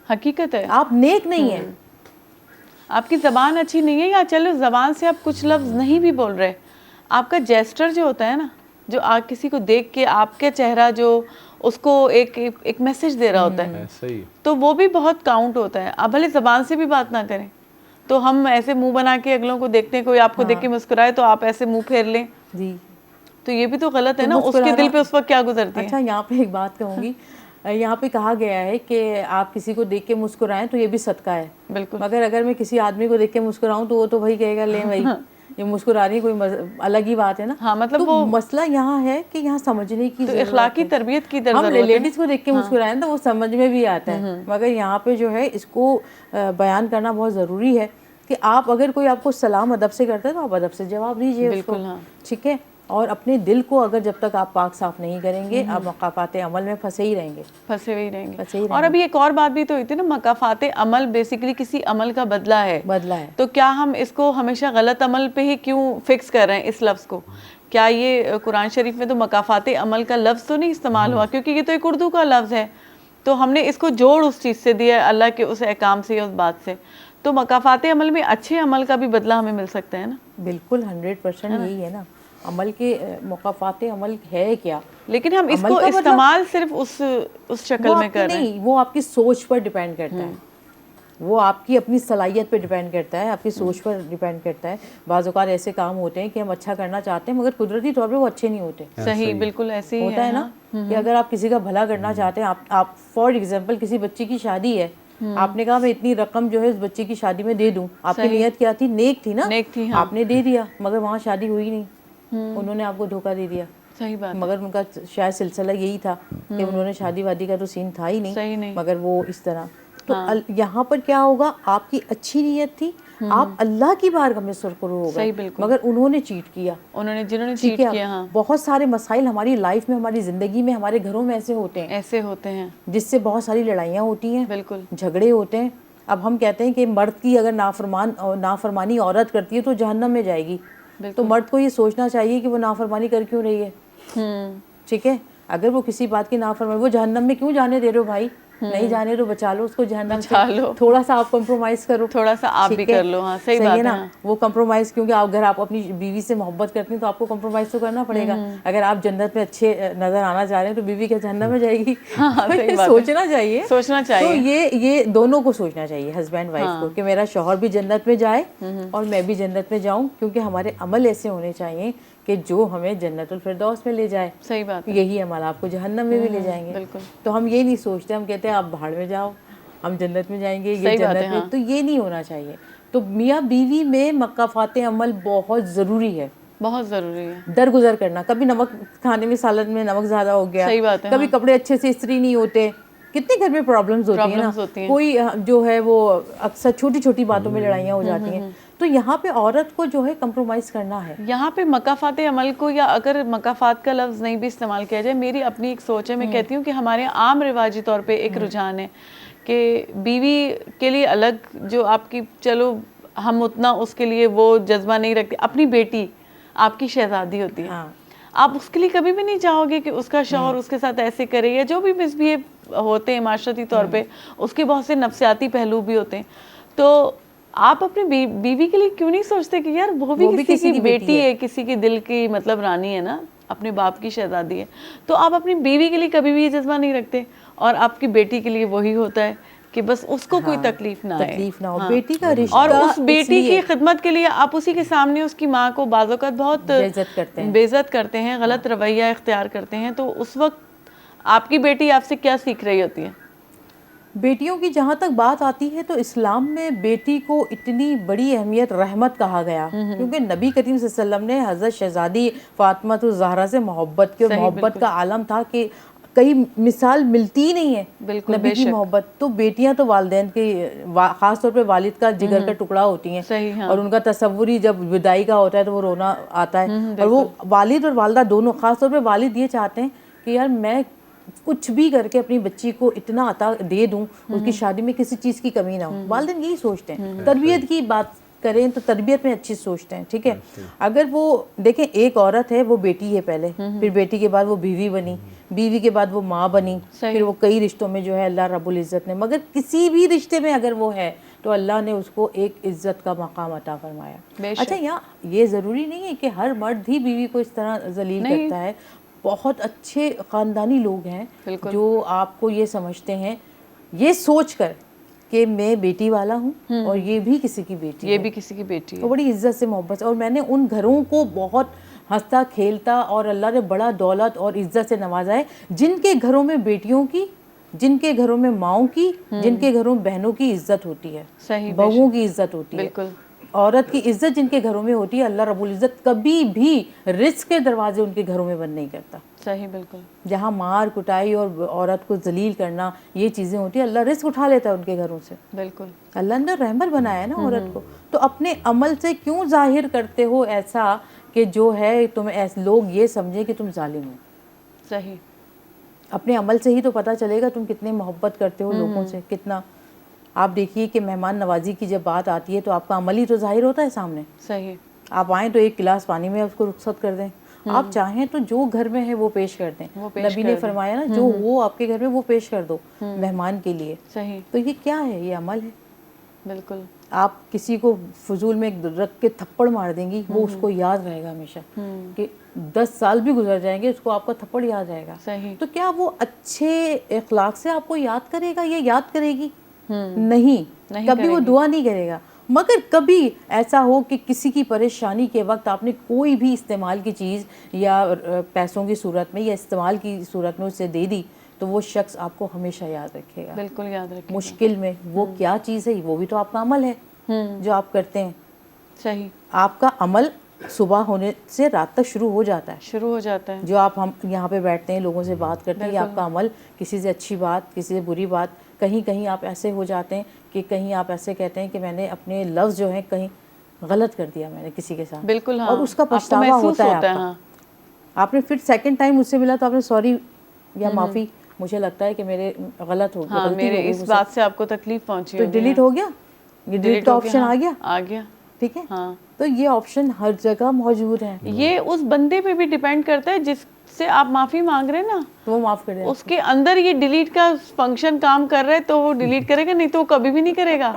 हकीकत है, आप नेक नहीं हैं। आपकी ज़बान अच्छी नहीं है, या चलो ज़बान से आप कुछ लफ्ज़ नहीं भी बोल रहे, आपका जेस्टर जो होता है ना, जो आप किसी को देख के आपके चेहरा जो उसको एक मैसेज दे रहा होता है, तो वो भी बहुत काउंट होता है। आप भले ज़बान से भी बात ना करें, तो हम ऐसे मुंह बना के अगलों को देखते हैं, कोई आपको देख के मुस्कुराए तो आप ऐसे मुंह फेर लें जी, तो ये भी तो गलत है ना, उसके दिल पे उस वक्त क्या गुजरती है। अच्छा, यहाँ पे एक बात कहूँगी, यहाँ पे कहा गया है कि आप किसी को देख के मुस्कुराएं तो ये भी सदका है। बिल्कुल। मगर अगर मैं किसी आदमी को देख के मुस्कुराऊं तो वो तो भाई कहेगा ले भाई ये मुस्कुरा रही, कोई अलग ही बात है ना। हाँ, मतलब तो वो मसला यहाँ है कि यहाँ समझने की तो इखलाकी तरबियत की हम लेडीज को देख के मुस्कुराएं तो वो समझ में भी आता है, मगर यहाँ पे जो है इसको बयान करना बहुत ज़रूरी है कि आप अगर कोई आपको सलाम अदब से करता है तो आप अदब से जवाब दीजिए उसको, ठीक है। और अपने दिल को अगर जब तक आप पाक साफ नहीं करेंगे, आप मकाफात अमल में फंसे ही रहेंगे। और अभी एक और बात भी तो हुई थी ना, मकाफात अमल बेसिकली किसी अमल का बदला है। तो क्या हम इसको हमेशा गलत अमल पे ही क्यों फिक्स कर रहे हैं इस लफ्ज़ को? क्या ये कुरान शरीफ में तो मकाफात अमल का लफ्ज़ तो नहीं इस्तेमाल हुआ, क्योंकि ये तो एक उर्दू का लफ्ज़ है, तो हमने इसको जोड़ उस चीज़ से दिया, अल्लाह के उस अहकाम से, उस बात से। तो मकाफात अमल में अच्छे अमल का भी बदला हमें मिल सकता है ना। बिल्कुल 100% यही है ना, अमल के मकाफात अमल है क्या, लेकिन हम इसको इस्तेमाल सिर्फ उस शक्ल में कर रहे हैं। नहीं, वो आपकी सोच पर डिपेंड करता है, वो आपकी अपनी सलाहियत पर डिपेंड करता है, आपकी सोच पर डिपेंड करता है। बाज़ औक़ात ऐसे काम होते हैं कि हम अच्छा करना चाहते हैं मगर कुदरती तौर पे वो अच्छे नहीं होते। सही, बिल्कुल ऐसे ही होता है ना कि अगर आप किसी का भला करना चाहते हैं, आप फॉर एग्जाम्पल किसी बच्ची की शादी है, आपने कहा मैं इतनी रकम जो है इस बच्चे की शादी में दे दूं, आपकी नीयत क्या थी? नेक थी ना, नेक थी, हाँ। आपने दे दिया मगर वहाँ शादी हुई नहीं, उन्होंने आपको धोखा दे दिया। सही बात। मगर उनका शायद सिलसिला यही था कि उन्होंने शादी वादी का तो सीन था ही नहीं, मगर वो इस तरह। तो यहाँ पर क्या होगा, आपकी अच्छी नीयत थी, आप अल्लाह की बारगाह में सुरखरू हो गए, मगर उन्होंने चीट किया, जिन्होंने चीट किया। हाँ। बहुत सारे मसाइल हमारी लाइफ में, हमारी जिंदगी में, हमारे घरों में ऐसे होते हैं जिससे बहुत सारी लड़ाइयाँ होती हैं, बिल्कुल झगड़े होते हैं। अब हम कहते हैं कि मर्द की अगर नाफरमानी औरत करती है तो जहन्नम में जाएगी, तो मर्द को ये सोचना चाहिए कि वो नाफरमानी कर क्यों रही है, ठीक है। अगर वो किसी बात की नाफरमानी, वो जहन्नम में क्यों जाने दे रहे हो भाई, नहीं जाने दो, बचा लो उसको जहन्नम से, थोड़ा सा आप कॉम्प्रोमाइज करो, थोड़ा सा आप भी कर लो। हाँ, सही बात है ना। वो कॉम्प्रोमाइज, क्योंकि अगर आप अपनी बीवी से मोहब्बत करती हैं तो आपको कॉम्प्रोमाइज तो करना पड़ेगा। अगर आप जन्नत में अच्छे नजर आना चाह रहे हैं तो बीवी क्या जहन्नम में जाएगी? सोचना चाहिए, तो ये दोनों को सोचना चाहिए, हस्बैंड वाइफ को, कि मेरा शौहर भी जन्नत में जाए और मैं भी जन्नत में जाऊँ, क्योंकि हमारे अमल ऐसे होने चाहिए कि जो हमें जन्नतुल फिरदौस में ले जाए। सही बात है। यही अमल आपको जहन्नम में भी ले जाएंगे। बिल्कुल। तो हम ये नहीं सोचते, हम कहते हैं आप भाड़ में जाओ, हम जन्नत में जाएंगे, ये जन्नत में, तो ये नहीं होना चाहिए। तो मियाँ बीवी में मकाफात अमल बहुत ज़रूरी है, बहुत ज़रूरी है। दरगुजर करना, कभी नमक खाने में, सालन में नमक ज़्यादा हो गया, सही बात है, कभी कपड़े अच्छे से इस्त्री नहीं होते, कितने घर में प्रॉब्लम्स होती है ना, कोई जो है वो अक्सर छोटी छोटी बातों में लड़ाइयाँ हो जाती हैं। तो यहाँ पे औरत को जो है कंप्रोमाइज़ करना है। यहाँ पे मकाफात अमल को, या अगर मकाफात का लफ्ज़ नहीं भी इस्तेमाल किया जाए, मेरी अपनी एक सोच है, मैं कहती हूँ कि हमारे आम रिवाजी तौर पे एक रुझान है कि बीवी के लिए अलग, जो आपकी, चलो हम उतना उसके लिए वो जज्बा नहीं रखते, अपनी बेटी आपकी शहजादी होती है। हाँ। आप उसके लिए कभी भी नहीं चाहोगे कि उसका शौहर उसके साथ ऐसे करे, या जो भी मिसबिहेव होते हैं माशरती तौर पे, उसके बहुत से नफ्सियाती पहलू भी होते हैं। तो आप अपनी बीवी के लिए क्यों नहीं सोचते कि यार वो भी किसी की बेटी है, किसी के दिल की मतलब रानी है ना, अपने बाप की शहजादी है। तो आप अपनी बीवी के लिए कभी भी ये जज्बा नहीं रखते, और आपकी बेटी के लिए वही होता है کہ بس اس کو کوئی تکلیف نہ آئے, تکلیف نہ ہو. بیٹی کا رشتہ, اور اس بیٹی کی خدمت کے لیے آپ اسی کے سامنے اس کی ماں کو بعض اوقات بہت بے عزت کرتے ہیں, غلط رویہ اختیار کرتے ہیں, تو اس وقت آپ کی بیٹی آپ سے کیا سیکھ رہی ہوتی ہے؟ بیٹیوں کی جہاں تک بات آتی ہے تو اسلام میں بیٹی کو اتنی بڑی اہمیت, رحمت کہا گیا, کیونکہ نبی کریم صلی اللہ علیہ وسلم نے حضرت شہزادی فاطمہ الزہرا سے محبت کی, اور محبت کا عالم تھا کہ کئی مثال ملتی ہی نہیں ہے نبی کی محبت. تو بیٹیاں تو والدین کی, خاص طور پہ والد کا جگر کا ٹکڑا ہوتی ہیں, اور ان کا تصور ہی جب وداعی کا ہوتا ہے تو وہ رونا آتا ہے. اور وہ والد اور والدہ دونوں, خاص طور پہ والد یہ چاہتے ہیں کہ یار میں کچھ بھی کر کے اپنی بچی کو اتنا عطا دے دوں, اس کی شادی میں کسی چیز کی کمی نہ ہو. والدین یہی سوچتے ہیں. تربیت کی بات کریں تو تربیت میں اچھی سوچتے ہیں, ٹھیک ہے. اگر وہ دیکھیں ایک عورت ہے, وہ بیٹی ہے پہلے, پھر بیٹی کے بعد وہ بیوی بنی, بیوی کے بعد وہ ماں بنی, پھر وہ کئی رشتوں میں جو ہے اللہ رب العزت نے, مگر کسی بھی رشتے میں اگر وہ ہے تو اللہ نے اس کو ایک عزت کا مقام عطا فرمایا. اچھا, یہاں یہ ضروری نہیں ہے کہ ہر مرد ہی بیوی کو اس طرح ذلیل کرتا ہے. بہت اچھے خاندانی لوگ ہیں جو آپ کو یہ سمجھتے ہیں, یہ سوچ کر کہ میں بیٹی والا ہوں اور یہ بھی کسی کی بیٹی ہے, یہ بھی کسی کی بیٹی ہے, بڑی عزت سے محبت سے. اور میں نے ان گھروں کو بہت ہنستا کھیلتا اور اللہ نے بڑا دولت اور عزت سے نوازا ہے جن کے گھروں میں بیٹیوں کی, جن کے گھروں میں ماؤں کی, جن کے گھروں میں بہنوں کی عزت ہوتی ہے, بہوؤں کی عزت ہوتی ہے. عورت کی عزت جن کے گھروں میں ہوتی ہے, اللہ رب العزت کبھی بھی رزق کے دروازے ان کے گھروں میں بند نہیں کرتا. صحیح, بالکل. جہاں مار کٹائی اور عورت کو ذلیل کرنا یہ چیزیں ہوتی ہیں, اللہ رزق اٹھا لیتا ہے ان کے گھروں سے. بالکل. اللہ نے رحمت بنایا ہے نا عورت کو. تو اپنے عمل سے کیوں ظاہر کرتے ہو ایسا کہ جو ہے تم لوگ یہ سمجھیں کہ تم ظالم ہو؟ صحیح. اپنے عمل سے ہی تو پتہ چلے گا تم کتنے محبت کرتے ہو لوگوں سے, کتنا. آپ دیکھیے کہ مہمان نوازی کی جب بات آتی ہے تو آپ کا عمل ہی تو ظاہر ہوتا ہے سامنے. صحیح. آپ آئیں تو ایک گلاس پانی میں اس کو رخصت کر دیں, آپ چاہیں تو جو گھر میں ہے وہ پیش کر دیں. نبی نے فرمایا نا, جو ہو آپ کے گھر میں وہ پیش کر دو مہمان کے لیے. صحیح. تو یہ کیا ہے؟ یہ عمل ہے. بالکل. آپ کسی کو فضول میں رکھ کے تھپڑ مار دیں گی, وہ اس کو یاد رہے گا ہمیشہ, کہ 10 سال بھی گزر جائیں گے اس کو آپ کا تھپڑ یاد رہے گا. صحیح. تو کیا وہ اچھے اخلاق سے آپ کو یاد کرے گا یا یاد کرے گی؟ نہیں, کبھی وہ دعا نہیں کرے گا. مگر کبھی ایسا ہو کہ کسی کی پریشانی کے وقت آپ نے کوئی بھی استعمال کی چیز یا پیسوں کی صورت میں یا استعمال کی صورت میں اسے دے دی, تو وہ شخص آپ کو ہمیشہ یاد رکھے گا. بالکل یاد رکھے گا. مشکل میں وہ کیا چیز ہے, وہ بھی تو آپ کا عمل ہے جو آپ کرتے ہیں. صحیح. آپ کا عمل صبح ہونے سے رات تک شروع ہو جاتا ہے. جو آپ ہم یہاں پہ بیٹھتے ہیں لوگوں سے بات کرتے ہیں, یہ آپ کا عمل. کسی سے اچھی بات, کسی سے بری بات, کہیں آپ ایسے ہو جاتے ہیں کہ کہیں آپ ایسے کہتے ہیں کہ میں نے اپنے لفظ جو ہیں کہیں غلط کر دیا میں نے کسی کے ساتھ. بالکل. اور اس کا پچھتاوا ہوتا ہے آپ کا. آپ نے پھر سیکنڈ ٹائم مجھ سے ملا تو آپ نے سوری یا معافی, مجھے لگتا ہے کہ میرے غلط ہو گیا, میرے اس بات سے آپ کو تکلیف پہنچی, تو ڈیلیٹ ہو گیا, یہ ڈیلیٹ کا آپشن آ گیا. ٹھیک ہے. تو یہ آپشن ہر جگہ موجود ہے. یہ اس بندے پہ بھی ڈیپینڈ کرتا ہے جس سے آپ معافی مانگ رہے ہیں نا, تو وہ معاف کر دے. اس کے اندر یہ ڈیلیٹ کا فنکشن کام کر رہا ہے تو وہ ڈیلیٹ کرے گا, نہیں تو وہ کبھی بھی نہیں کرے گا.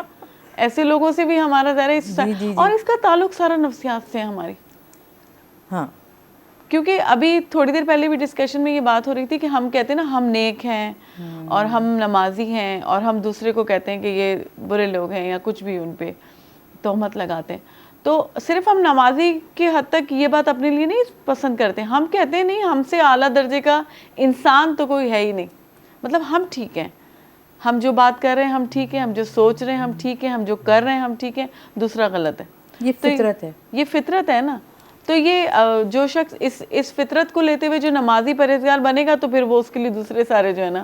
ایسے لوگوں سے بھی ہمارا دائرہ اور اس کا تعلق سارا نفسیات سے ہے ہماری. ہاں, کیونکہ ابھی تھوڑی دیر پہلے بھی ڈسکشن میں یہ بات ہو رہی تھی کہ ہم کہتے ہیں نا ہم نیک ہیں اور ہم نمازی ہیں, اور ہم دوسرے کو کہتے ہیں کہ یہ برے لوگ ہیں یا کچھ بھی ان پہ تہمت لگاتے ہیں. تو صرف ہم نمازی کی حد تک یہ بات اپنے لیے نہیں پسند کرتے, ہم کہتے ہیں نہیں ہم سے اعلیٰ درجے کا انسان تو کوئی ہے ہی نہیں. مطلب ہم ٹھیک ہیں, ہم جو بات کر رہے ہیں ہم ٹھیک ہیں, ہم جو سوچ رہے ہیں ہم ٹھیک ہیں, ہم جو کر رہے ہیں ہم ٹھیک ہیں, دوسرا غلط ہے. یہ فطرت ہے. یہ فطرت ہے نا. تو یہ جو شخص اس فطرت کو لیتے ہوئے جو نمازی پرہیزگار بنے گا تو پھر وہ اس کے لیے دوسرے سارے جو ہے نا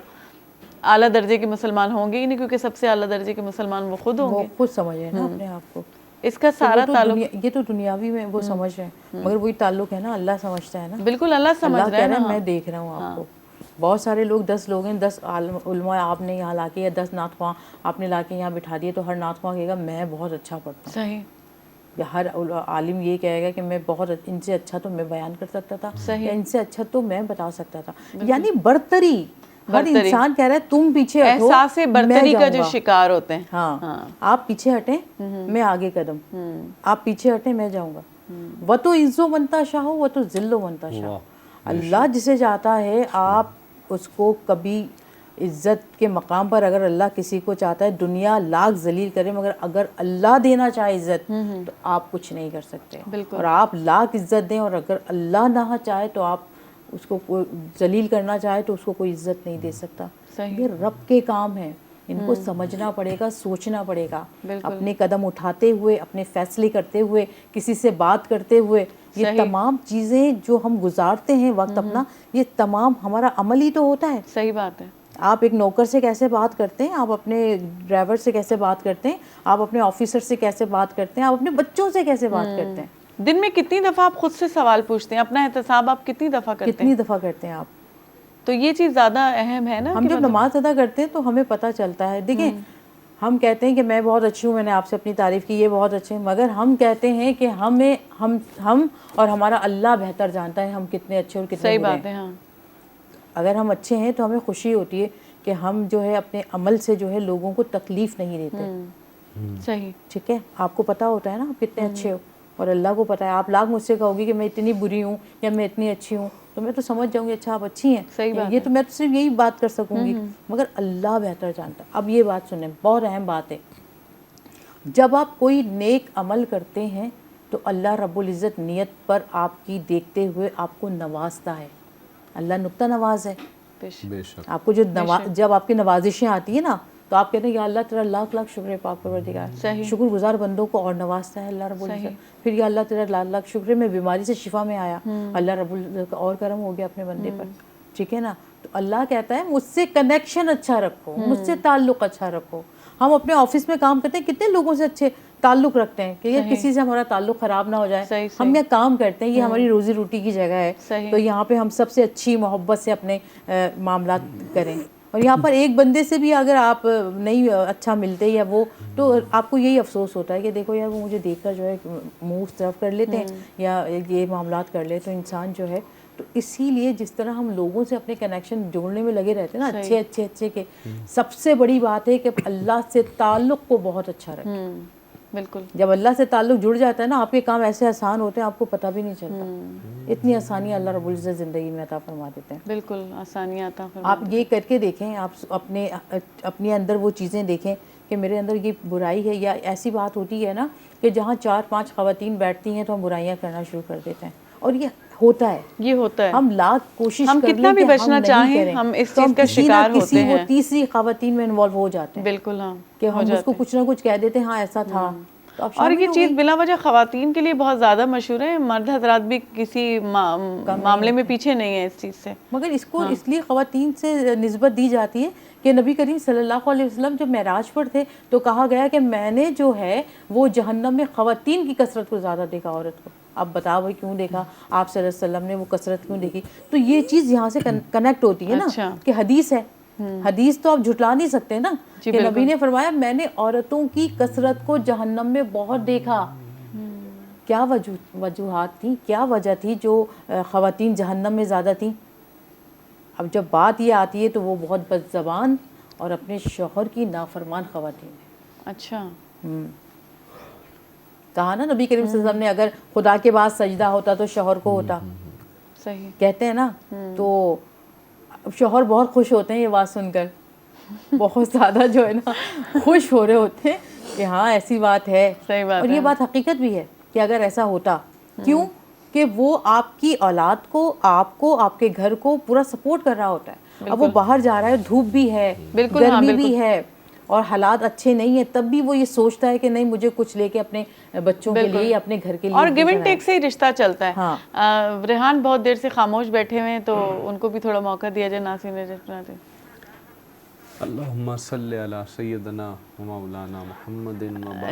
اعلیٰ درجے کے مسلمان ہوں گے ہی نہیں, کیونکہ سب سے اعلیٰ درجے کے مسلمان وہ خود ہوں گے. وہ خود سمجھ رہے ہیں نا اپنے آپ کو. اس کا سارا تعلق, یہ تو دنیاوی میں وہ سمجھ رہے ہیں, مگر وہی تعلق ہے نا اللہ سمجھتا ہے نا. بالکل اللہ سمجھ رہا ہے نا. میں دیکھ رہا ہوں آپ کو, بہت سارے لوگ 10 لوگ ہیں, 10 علماء آپ نے یہاں لا کے یا 10 نعت خواں آپ نے لا کے یہاں بٹھا دیے, تو ہر نعت خواں کہے گا میں بہت اچھا پڑھتا ہوں. صحیح. یا ہر عالم یہ کہے گا کہ میں بہت ان سے اچھا تو میں بیان کر سکتا تھا, یا ان سے اچھا تو میں بتا سکتا تھا. یعنی برتری, ہر انسان کہہ رہا ہے تم پیچھے ہٹو, احساس برتری کا جو شکار ہوتے ہیں. ہاں, آپ پیچھے ہٹیں میں آگے قدم, آپ پیچھے ہٹیں میں جاؤں گا. وہ تو عزو بنتا شاہ ہو, وہ تو ذلو بنتا شاہ. اللہ جسے چاہتا ہے آپ اس کو کبھی عزت کے مقام پر اگر اللہ کسی کو چاہتا ہے دنیا لاکھ ذلیل کرے، مگر اگر اللہ دینا چاہے عزت تو آپ کچھ نہیں کر سکتے. اور آپ لاکھ عزت دیں اور اگر اللہ نہ چاہے تو آپ اس کو کوئی ذلیل کرنا چاہے تو اس کو کوئی عزت نہیں دے سکتا. یہ رب کے کام ہیں، ان کو سمجھنا پڑے گا، سوچنا پڑے گا. اپنے قدم اٹھاتے ہوئے، اپنے فیصلے کرتے ہوئے، کسی سے بات کرتے ہوئے، یہ تمام چیزیں جو ہم گزارتے ہیں وقت اپنا، یہ تمام ہمارا عمل ہی تو ہوتا ہے. صحیح بات ہے. آپ ایک نوکر سے کیسے بات کرتے ہیں، آپ اپنے ڈرائیور سے کیسے بات کرتے ہیں، آپ اپنے آفیسر سے کیسے بات کرتے ہیں، آپ اپنے بچوں سے کیسے بات کرتے ہیں. دن میں کتنی دفعہ آپ خود سے سوال پوچھتے ہیں، اپنا احتساب آپ کتنی دفعہ کرتے ہیں؟ کتنی دفعہ کرتے ہیں آپ؟ تو یہ چیز زیادہ اہم ہے نا. ہم جب نماز ادا کرتے ہیں تو ہمیں پتہ چلتا ہے. دیکھیں ہم کہتے ہیں کہ میں بہت اچھی ہوں، میں نے آپ سے اپنی تعریف کی، یہ بہت اچھے ہیں، مگر ہم کہتے ہیں کہ ہم اور ہمارا اللہ بہتر جانتا ہے ہم کتنے اچھے اور کتنے برے ہیں. صحیح بات ہے. ہاں اگر ہم اچھے ہیں تو ہمیں خوشی ہوتی ہے کہ ہم جو ہے اپنے عمل سے جو ہے لوگوں کو تکلیف نہیں دیتے. صحیح. ٹھیک ہے، آپ کو پتہ ہوتا ہے نا آپ کتنے اچھے ہو، اور اللہ کو پتہ ہے. آپ لاکھ مجھ سے کہو گی کہ میں اتنی بری ہوں یا میں اتنی اچھی ہوں تو میں تو سمجھ جاؤں گی اچھا آپ اچھی ہیں. صحیح بات یہ تو میں تو صرف یہی بات کر سکوں گی، مگر اللہ بہتر جانتا ہے. اب یہ بات سنیں، بہت اہم بات ہے. جب آپ کوئی نیک عمل کرتے ہیں تو اللہ رب العزت نیت پر آپ کی دیکھتے ہوئے آپ کو نوازتا ہے. اللہ نکتہ نواز ہے. آپ کو جب آپ کی نوازشیں آتی ہیں نا تو آپ کہتے ہیں یا اللہ تیرا لاکھ لاکھ شکر ہے پاک پروردگار. شکر گزار بندوں کو اور نوازتا ہے اللہ رب العزت. پھر یا اللہ تیرا لاکھ لاکھ شکر ہے میں بیماری سے شفا میں آیا، اللہ رب العزت کا اور کرم ہو گیا اپنے بندے پر. ٹھیک ہے نا. تو اللہ کہتا ہے مجھ سے کنیکشن اچھا رکھو، مجھ سے تعلق اچھا رکھو. ہم اپنے آفس میں کام کرتے ہیں، کتنے لوگوں سے اچھے تعلق رکھتے ہیں کہ یہ کسی سے ہمارا تعلق خراب نہ ہو جائے. ہم یہ کام کرتے ہیں، یہ ہماری روزی روٹی کی جگہ ہے، تو یہاں پہ ہم سب سے اچھی محبت سے اپنے معاملات کریں. اور یہاں پر ایک بندے سے بھی اگر آپ نہیں اچھا ملتے یا وہ، تو آپ کو یہی افسوس ہوتا ہے کہ دیکھو یار وہ مجھے دیکھ کر جو ہے منہ اس طرف کر لیتے ہیں یا یہ معاملات کر لے. تو انسان جو ہے، تو اسی لیے جس طرح ہم لوگوں سے اپنے کنیکشن جوڑنے میں لگے رہتے ہیں نا اچھے کے، سب سے بڑی بات ہے کہ اللہ سے تعلق کو بہت اچھا رکھیں. بالکل. جب اللہ سے تعلق جڑ جاتا ہے نا آپ کے کام ایسے آسان ہوتے ہیں آپ کو پتہ بھی نہیں چلتا. اتنی آسانی اللہ رب العزت زندگی میں عطا فرما دیتے ہیں. بالکل آسانی عطا فرما. آپ یہ کر کے دیکھیں، آپ اپنے اندر وہ چیزیں دیکھیں کہ میرے اندر یہ برائی ہے. یا ایسی بات ہوتی ہے نا کہ جہاں 4-5 خواتین بیٹھتی ہیں تو ہم برائیاں کرنا شروع کر دیتے ہیں، اور یہ ہوتا ہے. ہم لاکھ کوشش ہم کتنا بھی بچنا چاہیں ہم اس چیز کا شکار ہوتے ہیں. وہ تیسری خواتین میں انوالو ہو جاتے ہیں. بالکل. ہاں کہ ہم اس کو کچھ نہ کچھ کہہ دیتے ہیں، ہاں ایسا تھا. اور یہ چیز بلا وجہ خواتین کے لیے بہت زیادہ مشہور ہے. مرد حضرات بھی کسی معاملے میں پیچھے نہیں ہیں اس چیز سے. مگر اس کو اس لیے خواتین سے نسبت دی جاتی ہے کہ نبی کریم صلی اللہ علیہ وسلم جب معراج پر تھے تو کہا گیا کہ میں نے جو ہے وہ جہنم میں خواتین کی کثرت کو زیادہ دیکھا عورت کو. اب بتاؤ بھائی کیوں دیکھا آپ صلی اللہ علیہ وسلم نے وہ کثرت کیوں دیکھی؟ تو یہ چیز یہاں سے کنیکٹ ہوتی ہے نا کہ حدیث ہے. حدیث تو آپ جھٹلا نہیں سکتے نا کہ نبی نے فرمایا میں نے عورتوں کی کثرت کو جہنم میں بہت دیکھا. کیا وجوہات تھیں، کیا وجہ تھی جو خواتین جہنم میں زیادہ تھیں؟ اب جب بات یہ آتی ہے تو وہ بہت بد زبان اور اپنے شوہر کی نافرمان خواتین ہیں. اچھا. کہا نا نبی کریم صلی اللہ علیہ وسلم نے اگر خدا کے بعد سجدہ ہوتا تو شوہر کو ہوتا. صحیح کہتے ہیں نا. تو شوہر بہت خوش ہوتے ہیں یہ بات سن کر، بہت زیادہ جو ہے نا خوش ہو رہے ہوتے ہیں کہ ہاں ایسی بات ہے. اور یہ بات حقیقت بھی ہے کہ اگر ایسا ہوتا. کیوں کہ وہ آپ کی اولاد کو، آپ کو، آپ کے گھر کو پورا سپورٹ کر رہا ہوتا ہے. اب وہ باہر جا رہا ہے، دھوپ بھی ہے، گرمی بھی ہے اور حالات اچھے نہیں ہیں، تب بھی وہ یہ سوچتا ہے کہ نہیں مجھے کچھ لے کے اپنے بچوں کے لیے، اپنے گھر کے لیے. اور گیو اینڈ ٹیک سے ہی رشتہ چلتا ہے. ریحان بہت دیر سے خاموش بیٹھے ہوئے ہیں تو ان کو بھی تھوڑا موقع دیا جائے. ناصرین نے اللہم صلی علی سیدنا و مولانا محمد.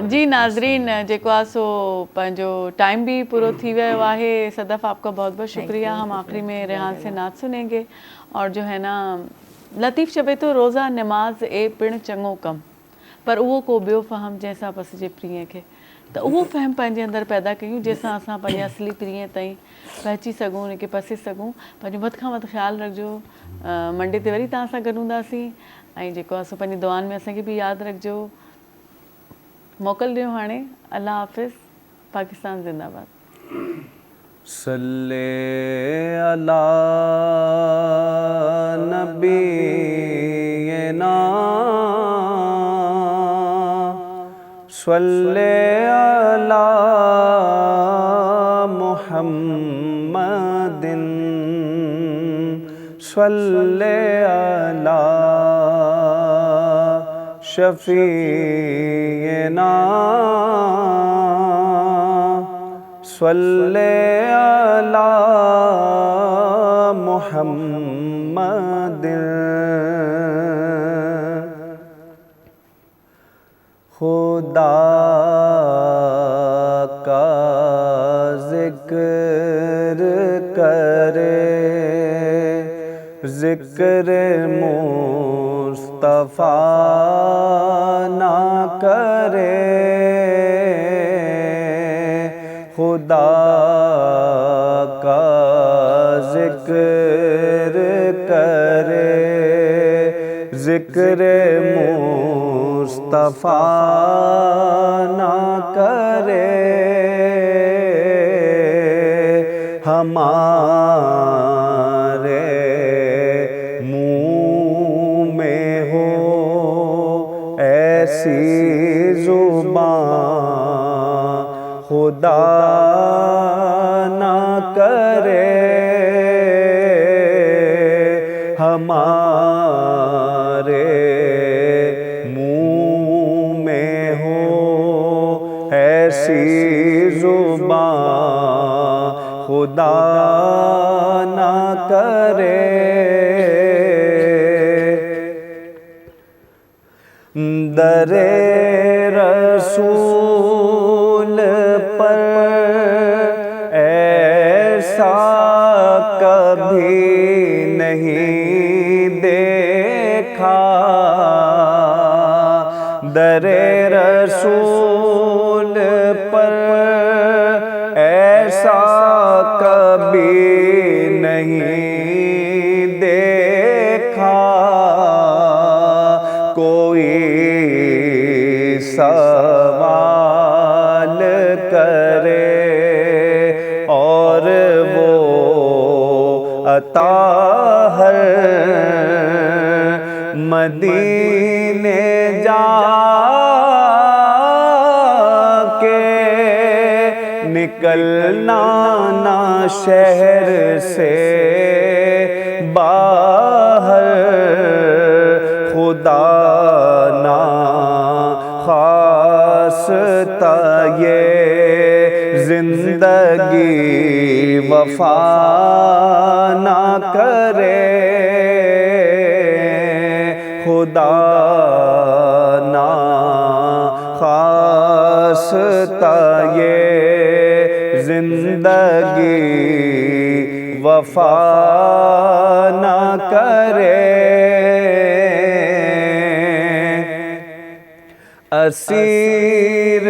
جی ناظرین जेको आहे सो पंहिंजो टाइम भी पूरो थी वियो आहे. सदफ आपका बहुत बहुत शुक्रिया. हम आखिरी में रेहान से नात सुनेंगे और जो है ना लतीफ़ चवे तो रोज़ा नमाज ए पिण चङो कम पर उहो को ॿियो फ़हम जंहिंसां पसिजे प्रिय खे. त उहो फ़हम पंहिंजे अंदरि पैदा कयूं जंहिंसां असां पंहिंजे असली प्रिय ताईं पहुची सघूं, उनखे पसे सघूं. पंहिंजो वधि खां वधि ख़्यालु रखिजो. मंडे ते वरी तव्हां सां गॾु हूंदासीं. ऐं जेको आहे सो पंहिंजी दुआनि में असांखे बि यादि रखिजो. मोकल ॾियो हाणे. अल्लाह हाफ़िज़. पाकिस्तान ज़िंदाबाद. صلی علی نبینا صلی علی محمد صلی علی شفیعنا صلی علی محمد خدا کا ذکر کرے ذکر مصطفیٰ نہ کرے خدا کا ذکر کرے ذکر مصطفیٰ نہ کرے ہمارے منہ میں ہو ایسی زبان خدا نہ کرے ہمارے منہ میں ہو ایسی زبان خدا نہ کرے در رسول پر ایسا کبھی نہیں دیکھا در رسول پر ایسا کبھی نہیں دیکھا کوئی سوال کرے اور وہ عطا ہے مدینے جا کے نکلنا نہ شہر سے باہر خدا نہ خواستہ یہ زندگی وفا نہ کرے خدا نہ خواستہ یہ زندگی وفا نہ کرے اسیر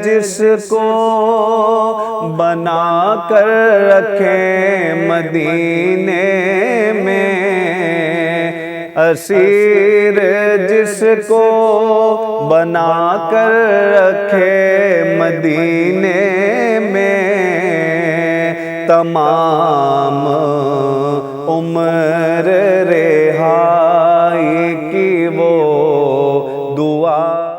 جس کو بنا کر رکھیں مدینے میں اسیر جس کو بنا کر رکھے مدینے میں تمام عمر